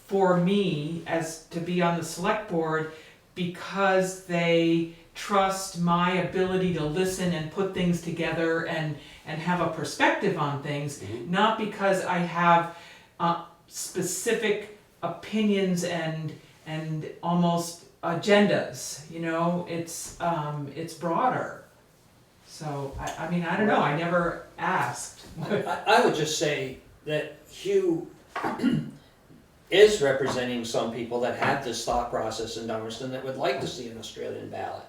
for me to be on the select board because they trust my ability to listen and put things together and have a perspective on things, not because I have specific opinions and almost agendas. It's broader. So I don't know. I never asked. I would just say that Hugh is representing some people that have this thought process in Dummerston that would like to see an Australian ballot.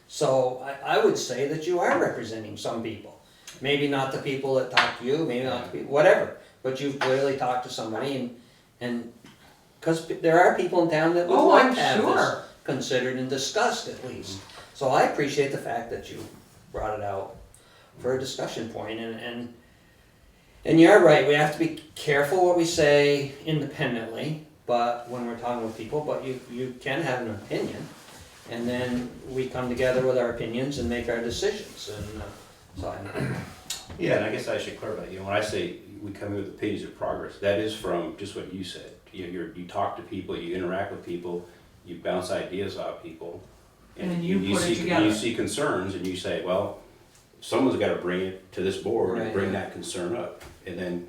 So I would say that you are representing some people. Maybe not the people that talk to you, maybe not the people, whatever. But you've clearly talked to somebody, and because there are people in town that would like to have this considered and discussed at least. So I appreciate the fact that you brought it out for a discussion point, and you're right, we have to be careful what we say independently, but when we're talking with people, but you can have an opinion. and then we come together with our opinions and make our decisions, and, so Yeah, and I guess I should clarify, when I say we come in with the pages of progress, that is from just what you said. You talk to people, you interact with people, you bounce ideas off people. And then you put it see, together. You see concerns and you say, well, someone's gotta bring it to this board and Right, bring yeah. that concern up. And then,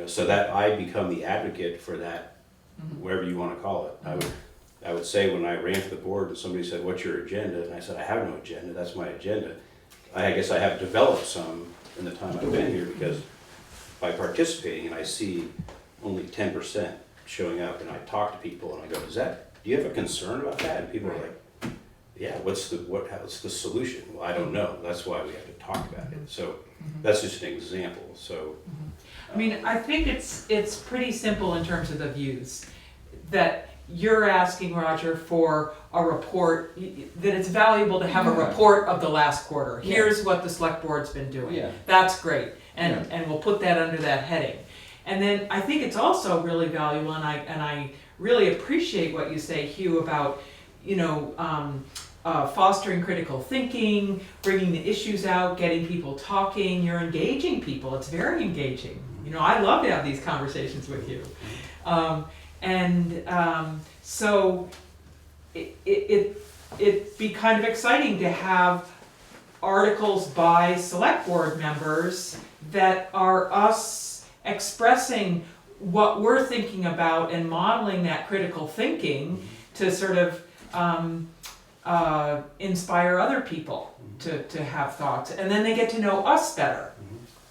so that I become the advocate for that, whatever you wanna call it. I would say when I ran for the board and somebody said, what's your agenda? And I said, I have no agenda, that's my agenda. I guess I have developed some in the time I've been here because by participating and I see only 10% showing up and I talk to people and I go, do you have a concern about that? And people are like, yeah, what's the solution? Well, I don't know. That's why we have to talk about it. So that's just an example. So I mean, I think it's pretty simple in terms of the views, that you're asking, Roger, for a report, that it's valuable to have a report of the last quarter. Yeah. Here's what the select board's been doing. Yeah. That's great, and we'll put that under that heading. And then I think it's also really valuable, and I really appreciate what you say, Hugh, about, fostering critical thinking, bringing the issues out, getting people talking. You're engaging people. It's very engaging. I love to have these conversations with you. So it'd be kind of exciting to have articles by select board members that are us expressing what we're thinking about and modeling that critical thinking to sort of inspire other people to have thoughts, and then they get to know us better.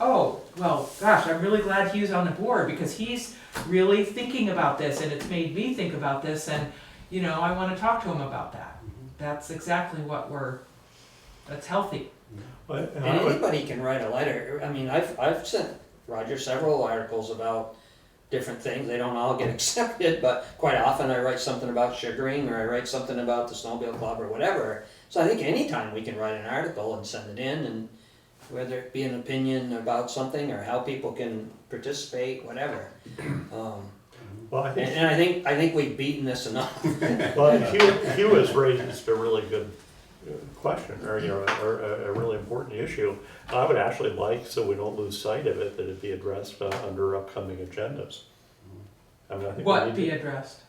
Oh, well, gosh, I'm really glad Hugh's on the board because he's really thinking about this, and it's made me think about this, and I want to talk to him about that. That's exactly that's healthy. And And I would- anybody can write a letter. I mean, I've sent Roger several articles about different things. They don't all get accepted, but quite often I write something about sugaring, or I write something about the snowmobile club or whatever. So I think anytime we can write an article and send it in, and whether it be an opinion about something or how people can participate, whatever. Well, I think, And I think we've beaten this enough. well, Hugh has raised a really good question, or a really important issue. I would actually like, so we don't lose sight of it, that it be addressed under upcoming agendas. I mean, I think we What need be to- addressed?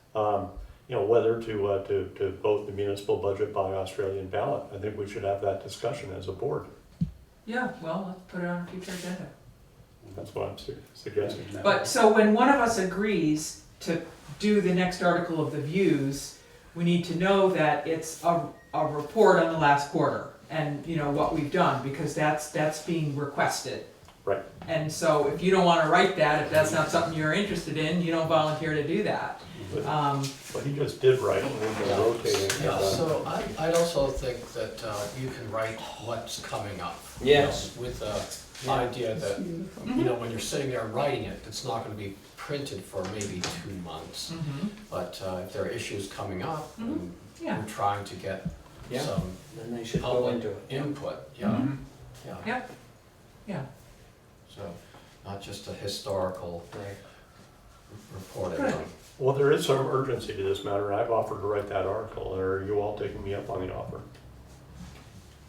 whether to vote the municipal budget by Australian ballot. I think we should have that discussion as a board. Yeah, well, let's put it on a future agenda. That's what I'm suggesting. But so when one of us agrees to do the next article of the views, we need to know that it's a report on the last quarter and what we've done, because that's being requested. Right. And so if you don't want to write that, if that's not something you're interested in, you don't volunteer to do that. But he just did write, and we've been rotating. Yeah, so I'd also think that you can write what's coming up. Yes. With the idea that, when you're sitting there writing it, it's not gonna be printed for maybe 2 months. But if there are issues coming up, and Yeah. we're trying to get Yeah. some Then they should go public into it. input, Mhm. yeah. Yep. Yeah. So, not just a historical Right. reporting Good. on. Well, there is some urgency to this matter. I've offered to write that article. Are you all taking me up on the offer?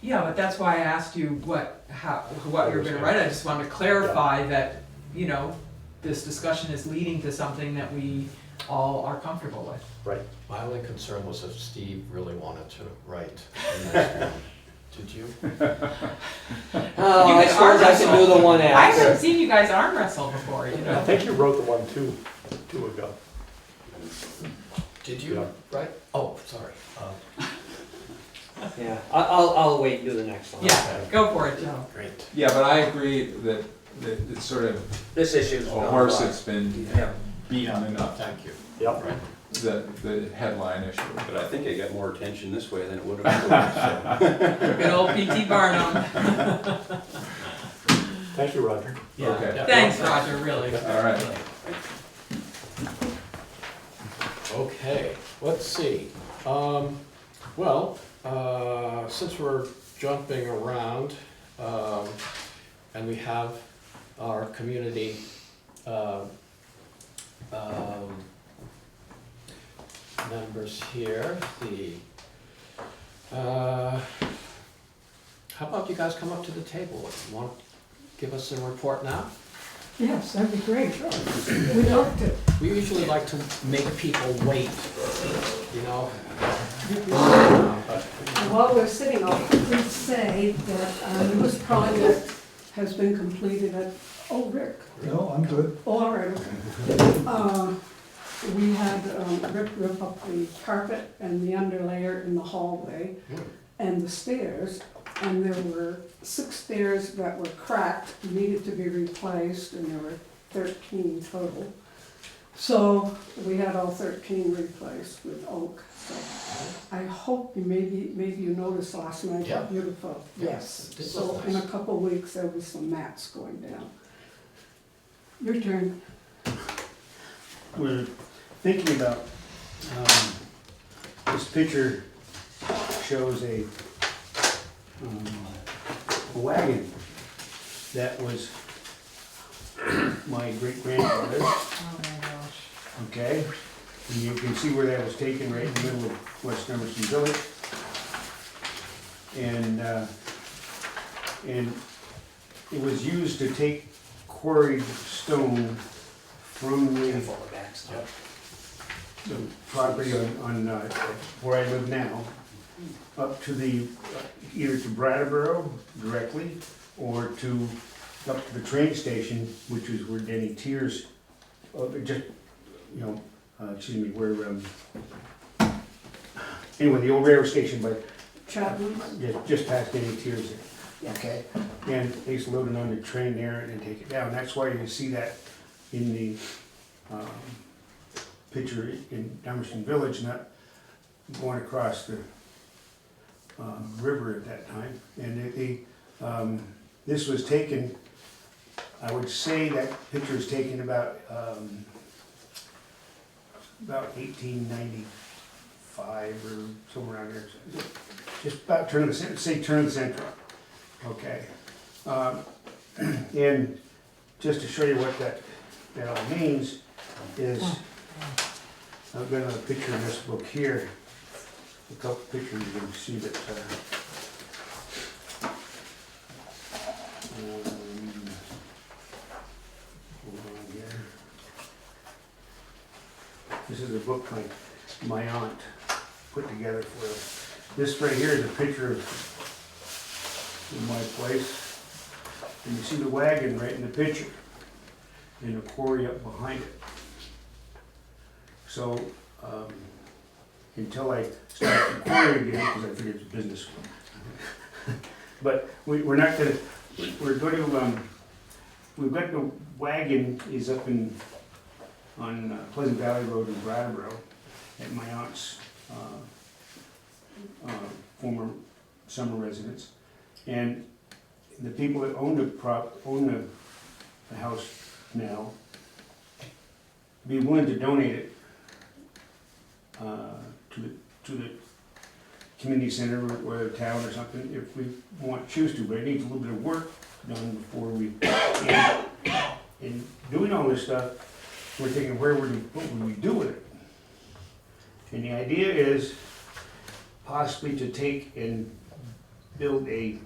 Yeah, but that's why I asked you what you were gonna write. I just wanted to clarify that, this discussion is leading to something that we all are comfortable with. Right. My only concern was if Steve really wanted to write the next one. Did you? As far as I can do the one I haven't after. seen you guys arm wrestle before, I think you wrote the one two ago. Did you Yeah. write? Oh, sorry. Yeah, I'll wait and do the next one. Yeah, go for it, Joe. Great. Yeah, but I agree that it's sort of This issue's. a horse that's been Yeah. beaten enough, Thank you. Yep. the headline issue. But I think it got more attention this way than it would have. Good old P.T. Barnum. Thank you, Roger. Okay. Yeah. Thanks, Roger, really. All right. Okay, let's see. Since we're jumping around, and we have our community members here, the How about you guys come up to the table? Want to give us a report now? Yes, that'd be great. We'd love to. We usually like to make people wait, you know? But While we're sitting, I'll quickly say that the newest project has been completed at, oh, Rick. No, I'm good. All right, okay. We had Rick rip up the carpet and the underlayer in the hallway and the stairs. And there were 6 stairs that were cracked, needed to be replaced, and there were 13 total. So we had all 13 replaced with oak. So I hope maybe you noticed last night how Yeah. beautiful. Yes, it did So look in a nice. couple of weeks, there'll be some mats going down. Your turn. We're thinking about, this picture shows a wagon that was my great-grandfather's, Oh my gosh. okay? And you can see where that was taken, right in the middle of West Dummerston Village. And it was used to take quarried stone from the property on where I live now, up to the, either to Brattleboro directly, or to, up to the train station, which is where Denny Tiers, just, you know, excuse me, where, anyway, the old railroad station, but Chapman? just past Denny Tiers there, okay? And they used to load it on the train there and then take it down. That's why you see that in the picture in Dummerston Village, not going across the river at that time. And this was taken, I would say that picture was taken about 1895 or somewhere around there. Just about turn of the century, okay. And just to show you what that all means is, I've got another picture in this book here, a couple pictures you can see that. Hold on here. This is a book my aunt put together for us. This right here is a picture of my place, and you see the wagon right in the picture, and a quarry up behind it. So, until I start the quarry again, because I figured it's a business. But we're not gonna, we're going to, we've got the wagon is up on Pleasant Valley Road in Brattleboro at my aunt's former summer residence. And the people that own the house now be willing to donate it to the community center or the town or something if we choose to, but it needs a little bit of work done before we, and in doing all this stuff, we're thinking what would we do with it? And the idea is possibly to take and build a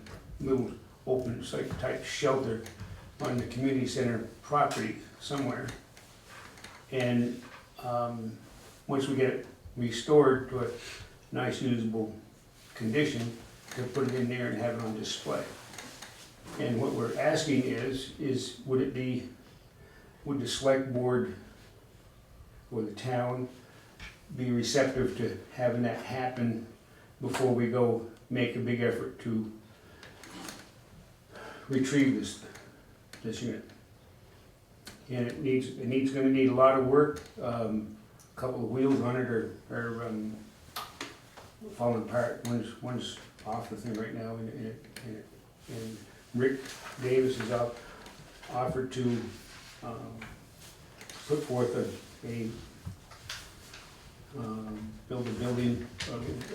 little open site type shelter on the community center property somewhere. And once we get it restored to a nice usable condition, to put it in there and have it on display. And what we're asking is would the select board or the town be receptive to having that happen before we go make a big effort to retrieve this unit? And it's gonna need a lot of work. A couple of wheels on it are falling apart. One's off the thing right now, and Rick Davis has offered to put forth a build a building,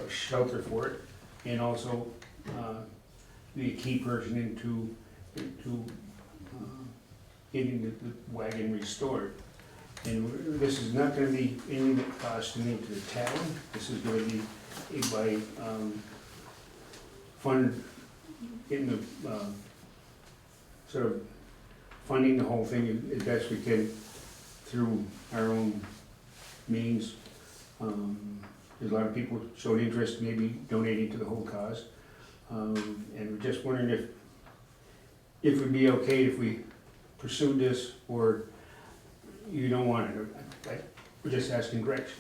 a shelter for it, and also be a key person into getting the wagon restored. And this is not going to be anything that costs anything to the town. This is going to be by getting the, sort of funding the whole thing as best we can through our own means. There's a lot of people showed interest, maybe donating to the whole cause. And we're just wondering if it would be okay if we pursued this, or you don't want it. We're just asking direction.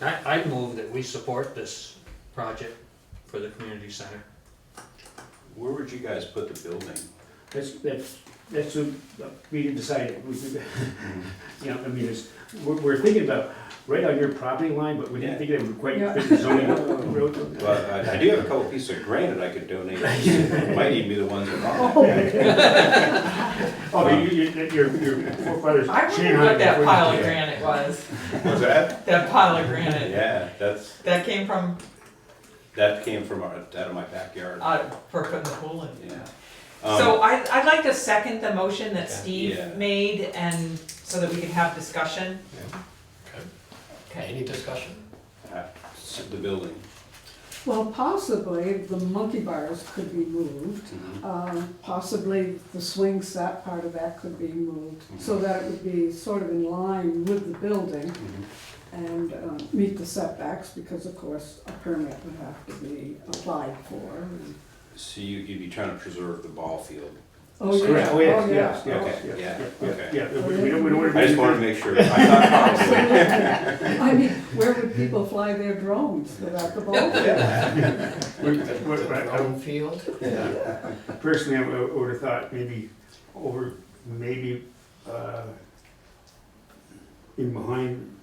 I'd move that we support this project for the community center. Where would you guys put the building? That's what we can decide. You know, I mean, we're thinking about right on your property line, but we didn't think it would quite fit the zoning road. Well, I do have a couple pieces of granite I could donate. It might even be the ones that Oh, your forefathers. I wondered what that pile of granite was. What's that? That pile of granite. Yeah, That came from, that came from out of my backyard. for putting the pool in. Yeah. So I'd like to second the motion that Steve Yeah. made, and so that we can have discussion. Okay, any discussion? The building. Well, possibly the monkey bars could be moved. Possibly the swing set, part of that could be moved, so that it would be sort of in line with the building and meet the setbacks, because of course a permit would have to be applied for. So you'd be trying to preserve the ball field. Oh, yeah, Correct. oh, Yes, yeah. yes, oh, Okay, yes, yeah, okay. Yeah, we don't want to. I just wanted to make sure. I thought probably. Absolutely. I mean, where would people fly their drones without the ball? Drone field? Personally, I would have thought maybe in behind,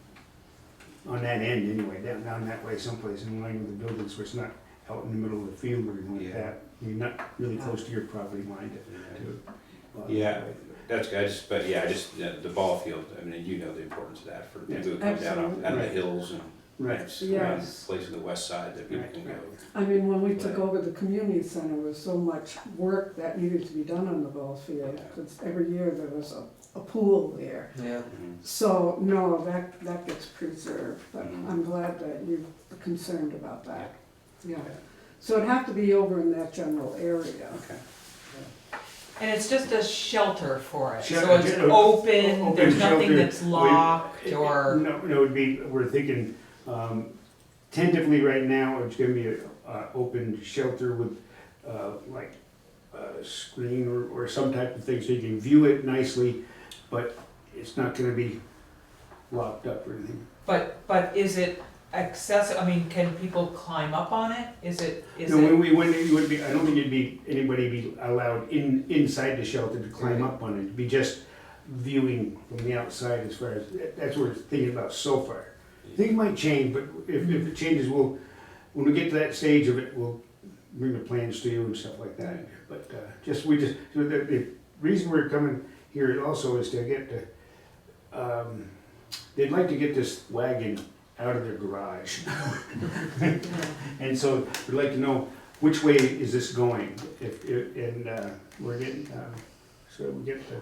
on that end anyway, down that way someplace in line with the buildings, where it's not out in the middle of the field or anything like that. You're not really close to your property line to. Yeah, that's good. The ball field, I mean, you know the importance of that for people who come down out of the Absolutely. hills and Right. Yes. places on the west side that people can go. I mean, when we took over the community center, there was so much work that needed to be done on the ball field, because every year there was a pool there. Yeah. So, no, that gets preserved, but I'm glad that you're concerned about that. Yeah. So it'd have to be over in that general area. Okay. And it's just a shelter for it, so Shelter, it's open open, there's nothing shelter that's locked or. No, it would be, we're thinking, tentatively right now, it's gonna be a open shelter with, like, a screen or some type of thing, so you can view it nicely, but it's not gonna be locked up or anything. But is it accessible, I mean, can people climb up on it? Is it? No, we wouldn't, it would be, I don't think anybody be allowed inside the shelter to climb up on it, it'd be just viewing from the outside as far as, that's what we're thinking about so far. Things might change, but if it changes, when we get to that stage of it, we'll bring the plans to you and stuff like that. But, so the reason we're coming here also is to get they'd like to get this wagon out of their garage. And so we'd like to know which way is this going, we're getting, so we get the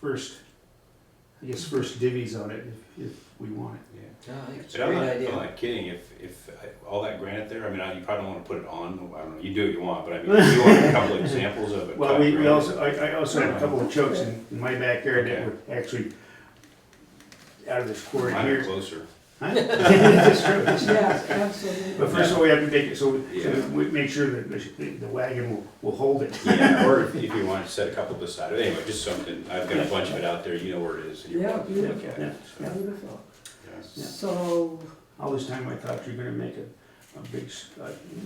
first divvies on it if we want it. Yeah. No, I think it's a But great idea. I'm not kidding, if all that granite there, I mean, you probably don't want to put it on, I don't know, you do what you want, but I mean, if you want a couple of examples of it. Well, I also have a couple of chokes in my backyard that were actually out of this quarry Mine are here. closer. Huh? That's true. Yes, absolutely. But first of all, we have to make it so Yeah. we make sure that the wagon will hold it. Yeah, or if you want to set a couple beside it, anyway, just something, I've got a bunch of it out there, you know where it is. And you're Yeah, welcome to look beautiful. at it, so, Beautiful. yeah. So, All this time I thought you were gonna make a big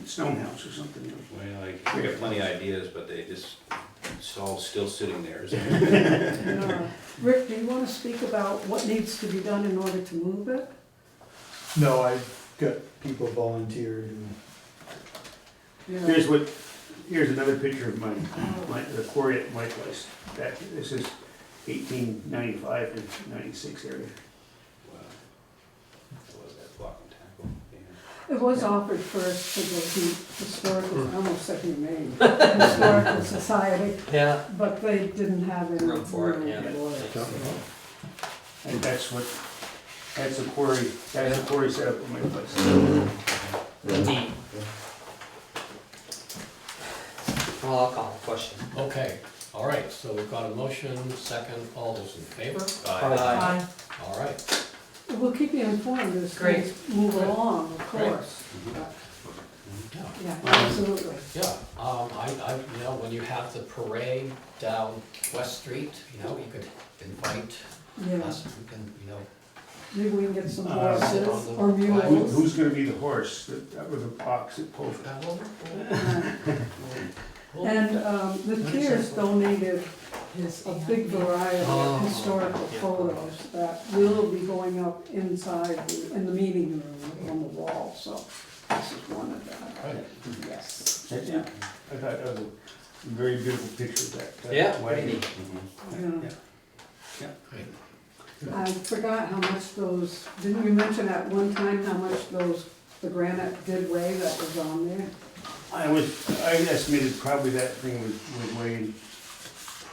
stone house or something. Well, like, we got plenty of ideas, but it's all still sitting there. Isn't it? Rick, do you want to speak about what needs to be done in order to move it? No, I've got people volunteered and Yeah. Here's another picture of the quarry at my place. This is 1895 to 96 area. Wow. What was that, block and tackle? Yeah. It was offered first to the historical, I almost said humane, historical society, Yeah. but they didn't have any Room for it, yeah. for it. And that's the quarry set up at my place. Indeed. No, I'll call the question. Okay, all right, so we've got a motion, second, all those in favor? Aye. All right, We'll keep you informed as Great. things move along, of Great. course. But, yeah. Yeah, absolutely. Yeah, you know, when you have the parade down West Street, you know, you could invite Yeah, us, we can, you know. maybe we can get some Uh, horses on the- or mules. Who's gonna be the horse that with the opposite pole? And the Tiers donated His a big variety Oh. of historical photos that will be going up inside in the meeting room on the wall, so this is one of them. Right. Yes. Yeah. I thought that was a very beautiful picture of that. Yeah, wagon. pretty. Yeah. Great. I forgot how much those, didn't we mention at one time how much the granite did weigh that was on there? I estimated probably that thing would weigh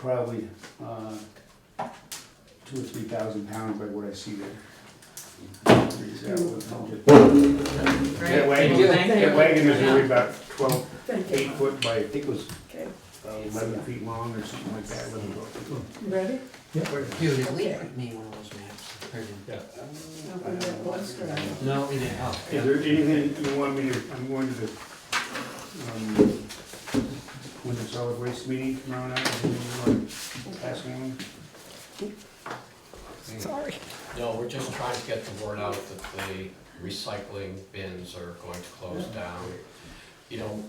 probably 2,000 or 3,000 pounds by what I see there. Great, That wagon, you. that wagon is only about 12, Thank 8 you. foot by, I think it was Okay, 11 feet long or something like that. 11 foot. you ready? You didn't leave me one of those maps. Or did- I'll put that what's right. No, we didn't. Oh, Is there anything you want me to, I'm going to the, with the solid waste meeting tomorrow night, anything you want to pass along? Sorry. No, we're just trying to get the word out that the recycling bins are going to close down. You know,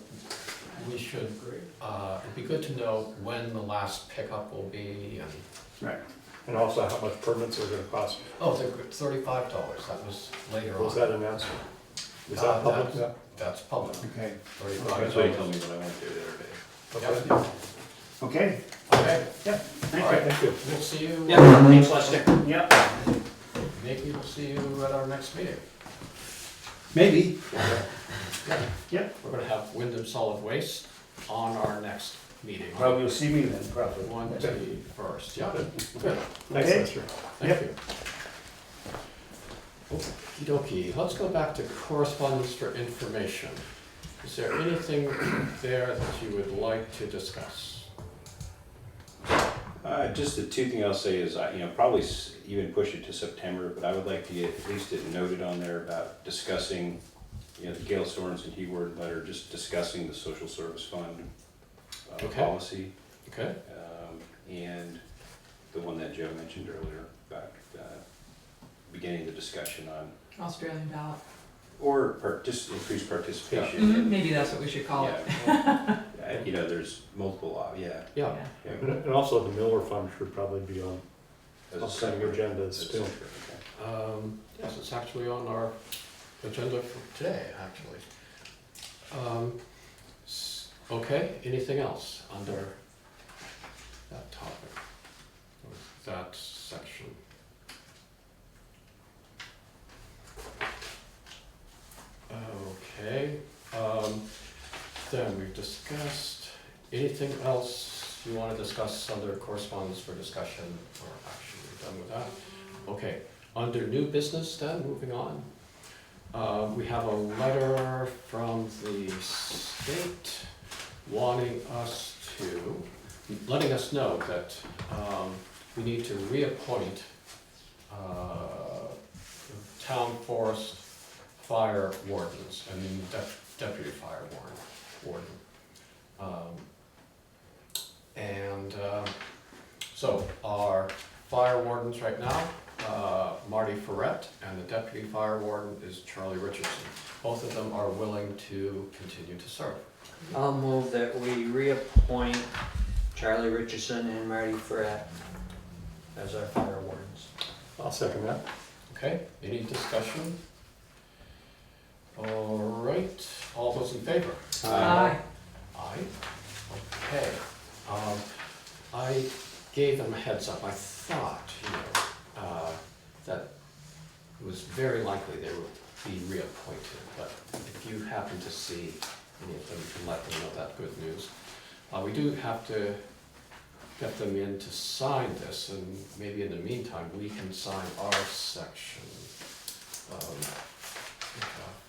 we should, it'd be good to know when the last pickup will be and, Right. And also how much permits are gonna cost. oh, they're $35, that was later on. Was that announced? Is Uh, that public? that's- That's public, Okay. $35. That's what he told me when I went there the other day. Yep. Okay. Okay, Yep. all right, Thank you. we'll see you. Yeah, thanks, Lester. Yep. Maybe we'll see you at our next meeting. Maybe. Yeah. Yep. We're gonna have Wyndham Solid Waste on our next meeting. Probably you'll see me then, probably. 21st, yeah, good, Thanks, Okay. Lester. thank you. Okey dokey, let's go back to correspondence for information. Is there anything there that you would like to discuss? Just the two things I'll say is, probably even push it to September, but I would like to get at least it noted on there about discussing, the Gail Sorensen keyword letter, just discussing the social service fund Okay. policy. Okay, And the one that Joe mentioned earlier about beginning the discussion on, Australian ballot. or just increased participation. Mhm, in- maybe that's what we should call it. Yeah. There's multiple, yeah, Yeah. And also the Miller Fund should probably be on As a upcoming separate- agendas as a too. separate, yes, it's actually on our agenda for today, actually. Okay, anything else under that topic, or that section? Okay, then we've discussed, anything else you want to discuss under correspondence for discussion or action? We're done with that. Okay, under new business then, moving on. We have a letter from the state wanting us to, letting us know that we need to reappoint town forest fire wardens and deputy fire warden. So our fire wardens right now, Marty Ferret, and the deputy fire warden is Charlie Richardson. Both of them are willing to continue to serve. I'll move that we reappoint Charlie Richardson and Marty Ferret as our fire wardens. I'll second that. Okay, any discussion? All right, all those in favor? Aye. Aye. Okay. I gave them a heads up. I thought, that it was very likely they would be reappointed, but if you happen to see any of them, you can let them know that good news. We do have to get them in to sign this, and maybe in the meantime, we can sign our section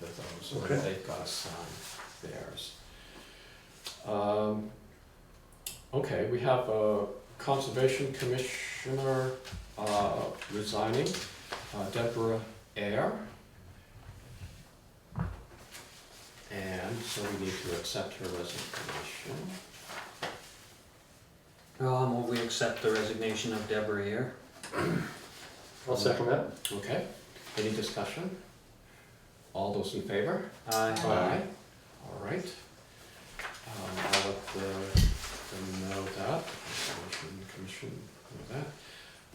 with those, or Okay. they've got to sign theirs. Okay, we have a Conservation Commissioner resigning, Deborah Ayer. And so we need to accept her resignation. I'll move we accept the resignation of Deborah Ayer. I'll second that. Okay, any discussion? All those in favor? Aye. All right. I'll let them know that, commission know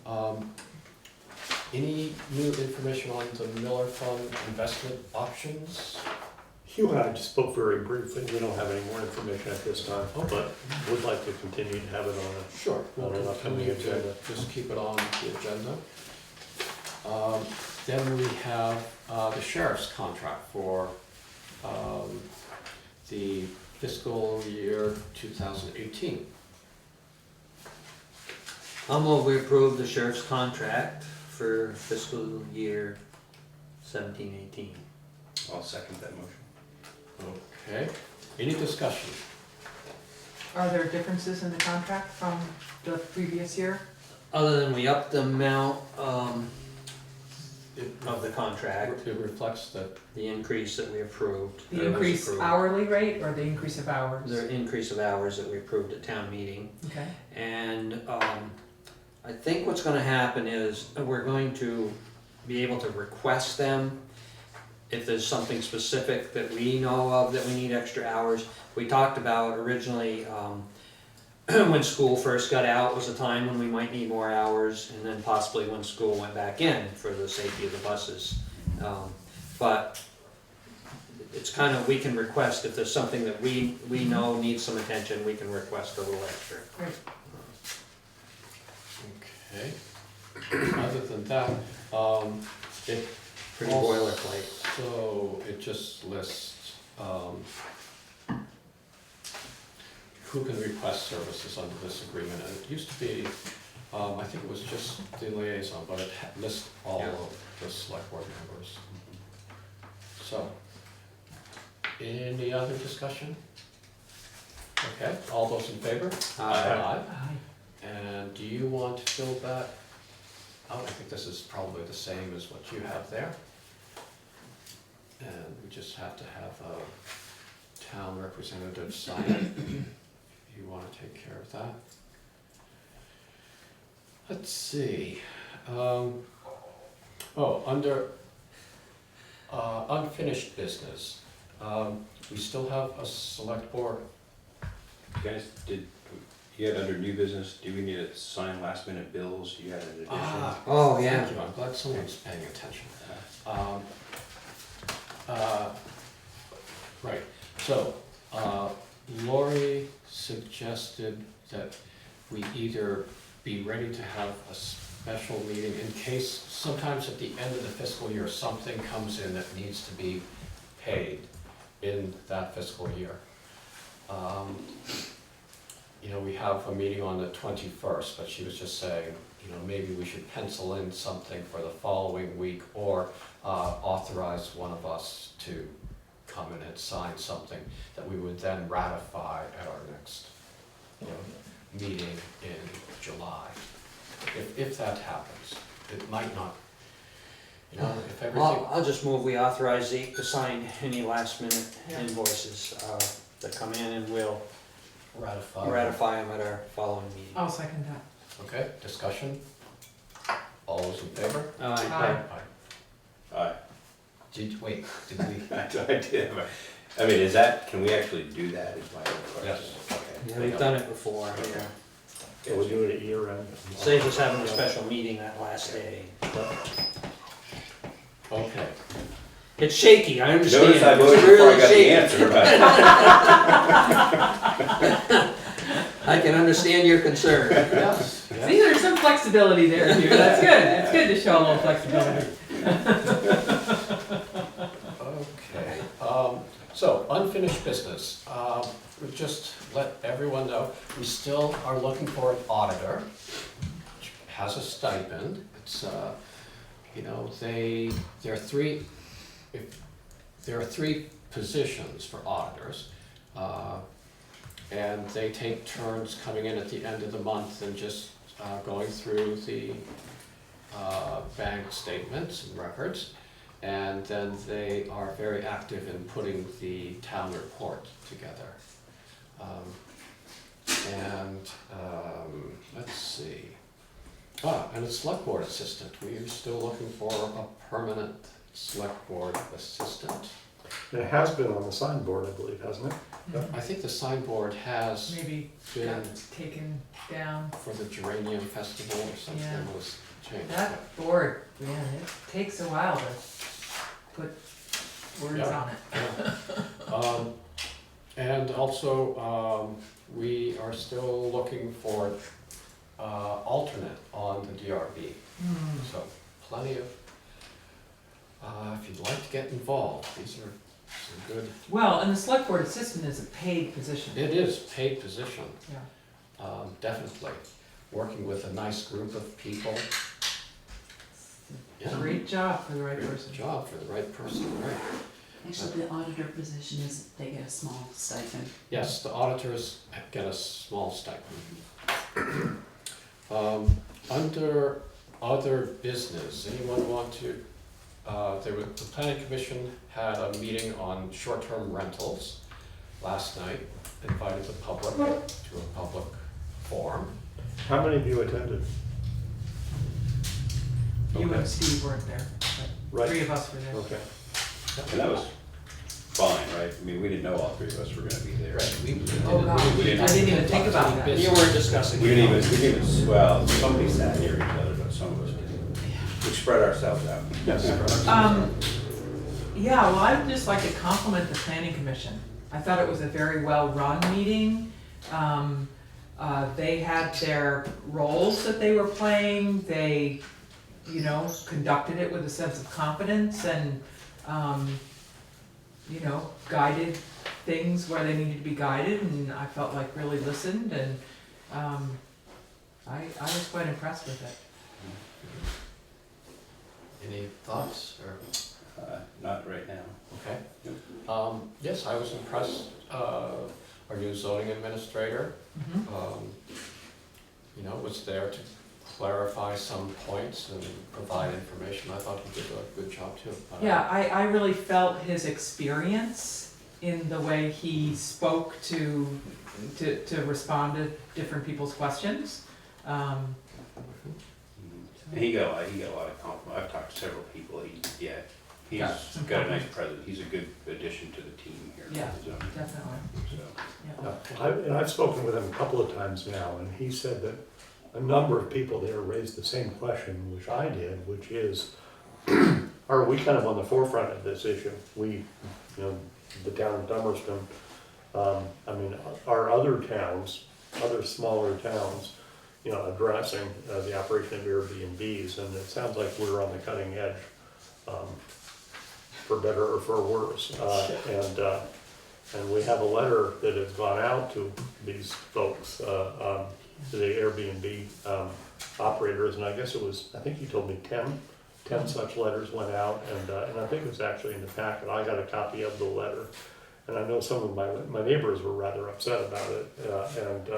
that. Any new information on the Miller Fund investment options? Hugh and I just spoke very briefly. We don't have any more information at this time, but would like to continue to have it on a Sure. On an upcoming continue to agenda. Just keep it on the agenda. Then we have the sheriff's contract for the fiscal year 2018. I'll move we approve the sheriff's contract for fiscal year 17-18. I'll second that motion. Okay, any discussion? Are there differences in the contract from the previous year? Other than we upped the amount It of the contract, It reflects that, the increase that we approved. The that was increased approved. hourly rate or the increase of hours? The increase of hours that we approved at town meeting. Okay, And I think what's gonna happen is we're going to be able to request them if there's something specific that we know of that we need extra hours. We talked about originally, when school first got out was a time when we might need more hours, and then possibly when school went back in for the safety of the buses. But it's kind of, we can request if there's something that we know needs some attention, we can request a little extra. great. okay. Other than that, it Pretty Also- boilerplate. So it just lists who can request services under this agreement. And it used to be, I think it was just the liaison, but it lists all Yeah. of the select board members. So, any other discussion? Okay, all those in favor? Aye. And do you want to fill that out? I think this is probably the same as what you have there. And we just have to have a town representative sign it, if you want to take care of that. Let's see. Under unfinished business, we still have a select board. You guys, you had under new business, do we need to sign last minute bills? You had an addition? Oh, yeah. Thank you, I'm glad someone's paying attention. Right, so Lori suggested that we either be ready to have a special meeting in case sometimes at the end of the fiscal year, something comes in that needs to be paid in that fiscal year. You know, we have a meeting on the 21st, but she was just saying, you know, maybe we should pencil in something for the following week or authorize one of us to come in and sign something that we would then ratify at our next, you know, meeting in July. If that happens, it might not, you know, if everything. Well, I'll just move we authorize Zeke to sign any last minute Yeah. invoices that come in, and we'll Ratify. them at our following meeting. I'll second that. Okay, discussion? All those in favor? Aye. Aye. Did we? I did. I mean, is that, can we actually do that is my other question. Yes. Okay. Yeah, we've done it before, yeah. So we'll do it at year end. Saves us having a special meeting that last day. Okay, It's shaky, I understand. Notice I It's voted before I really got the shaky. answer, but I can understand your concern. yes, See, yes. there's some flexibility there, Hugh, that's good, it's good to show a little flexibility. Okay, so unfinished business. We just let everyone know, we still are looking for an auditor, which has a stipend. It's, you know, there are three positions for auditors. And they take turns coming in at the end of the month and just going through the bank statements and records. And then they are very active in putting the town report together. Let's see. And a select board assistant. We are still looking for a permanent select board assistant. It has been on the signboard, I believe, hasn't it? I think the signboard has Maybe been got taken down. for the Geranium Festival or something Yeah. was changed. That board, man, it takes a while to put words Yeah. on it. And also, we are still looking for alternate on the DRB. Hmm. So plenty of, if you'd like to get involved, these are some good, Well, and the select board assistant is a paid position. it is paid position, Yeah. definitely. Working with a nice group of people. Yeah. Great job for the right Great person. job for the right person, right. Actually, the auditor position is, they get a small stipend. Yes, the auditors get a small stipend. Under other business, anyone want to, the planning commission had a meeting on short-term rentals last night, invited the public to a public forum. How many of you attended? You Okay. and Steve weren't there, but Right. three of us were there. Okay. And that was fine, right? I mean, we didn't know all three of us were gonna be there. Right, we. Oh, God. We didn't- I didn't even think about that. You weren't discussing. We didn't even, well, somebody sat near each other, but some of us didn't. We spread ourselves out. Yeah, well, I'd just like to compliment the planning commission. I thought it was a very well-run meeting. They had their roles that they were playing, they, you know, conducted it with a sense of confidence and, you know, guided things where they needed to be guided, and I felt like really listened, and, I was quite impressed with it. Any thoughts or? Not right now. Okay. Yep. Yes, I was impressed, our new zoning administrator, Mhm. you know, was there to clarify some points and provide information. I thought he did a good job too. Yeah, I really felt his experience in the way he spoke to respond to different people's questions. And he got a lot of compliment. I've talked to several people. He's Yeah, some got a nice compliments. presence. He's a good addition to the team here. Yeah. So, Definitely, so. yeah. And I've spoken with him a couple of times now, and he said that a number of people there raised the same question, which I did, which is, are we kind of on the forefront of this issue? We, you know, the town of Dummerston, I mean, are other towns, other smaller towns, you know, addressing the operation of Airbnbs, and it sounds like we're on the cutting edge, for better or for worse. And we have a letter that has gone out to these folks, to the Airbnb operators, and I guess it was, I think you told me 10 such letters went out, and I think it was actually in the packet. I got a copy of the letter, and I know some of my neighbors were rather upset about it, and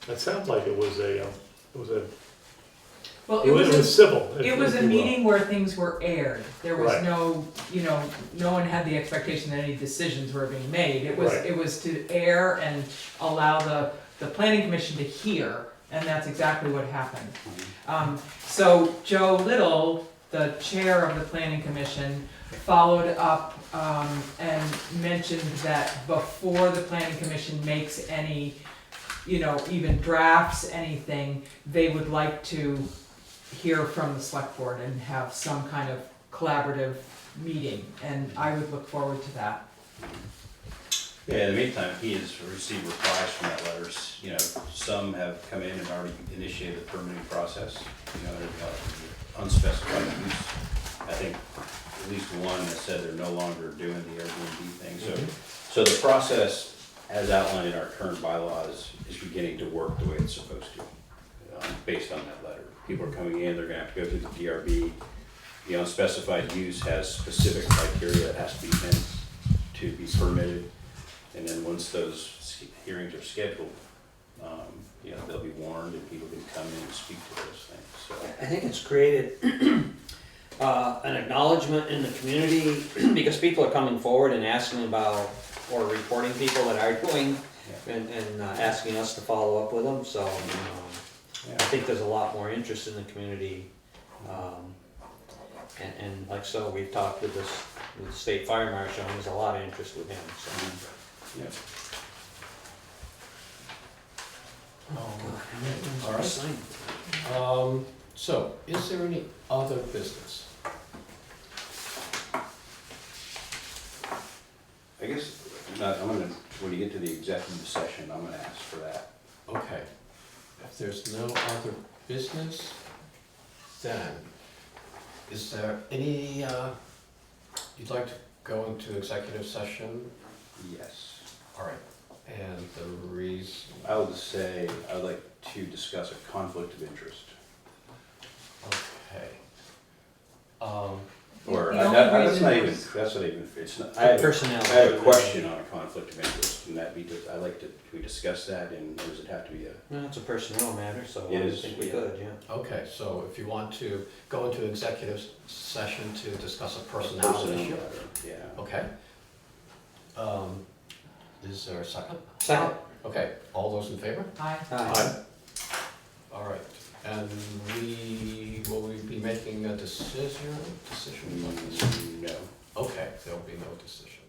it sounds like it was Well, it was civil. It was a if you will. meeting where things were aired. There was Right. no, you know, no one had the expectation that any decisions were being made. It was, Right. it was to air and allow the planning commission to hear, and that's exactly what happened. So Joe Little, the chair of the planning commission, followed up, and mentioned that before the planning commission makes any, you know, even drafts anything, they would like to hear from the select board and have some kind of collaborative meeting, and I would look forward to that. Yeah, in the meantime, he has received replies from that letter. You know, some have come in and already initiated the permitting process. You know, they're unspecified use. I think at least one has said they're no longer doing the Airbnb thing. So the process, as outlined in our current bylaws, is beginning to work the way it's supposed to, based on that letter. People are coming in, they're gonna have to go through the DRB. The unspecified use has specific criteria that has to be met to be permitted. And then once those hearings are scheduled, you know, they'll be warned and people can come in and speak to those things, so. I think it's created an acknowledgement in the community because people are coming forward and asking about, or reporting people that are doing, and asking us to follow up with them, so I think there's a lot more interest in the community. And like so, we've talked with the state fire marshal, and there's a lot of interest with him, so. Yeah. All right. So, is there any other business? I guess, I'm gonna, when you get to the executive session, I'm gonna ask for that. Okay. If there's no other business, then is there any, you'd like to go into executive session? Yes. All right. And the reason, I would say, I'd like to discuss a conflict of interest. okay. Or, The only that's not reason even, that's not even, it's not, Personnel. I have a question on a conflict of interest, and that be, I'd like to, can we discuss that, and does it have to be a? No, it's a personnel matter, so It I is, think we yeah. could, yeah. Okay, so if you want to go into executive session to discuss a personnel issue? matter, Yeah. Okay. Is there a second? Second. Okay, all those in favor? Aye. All right, and will we be making a decision on this? No. Okay, there'll be no decision.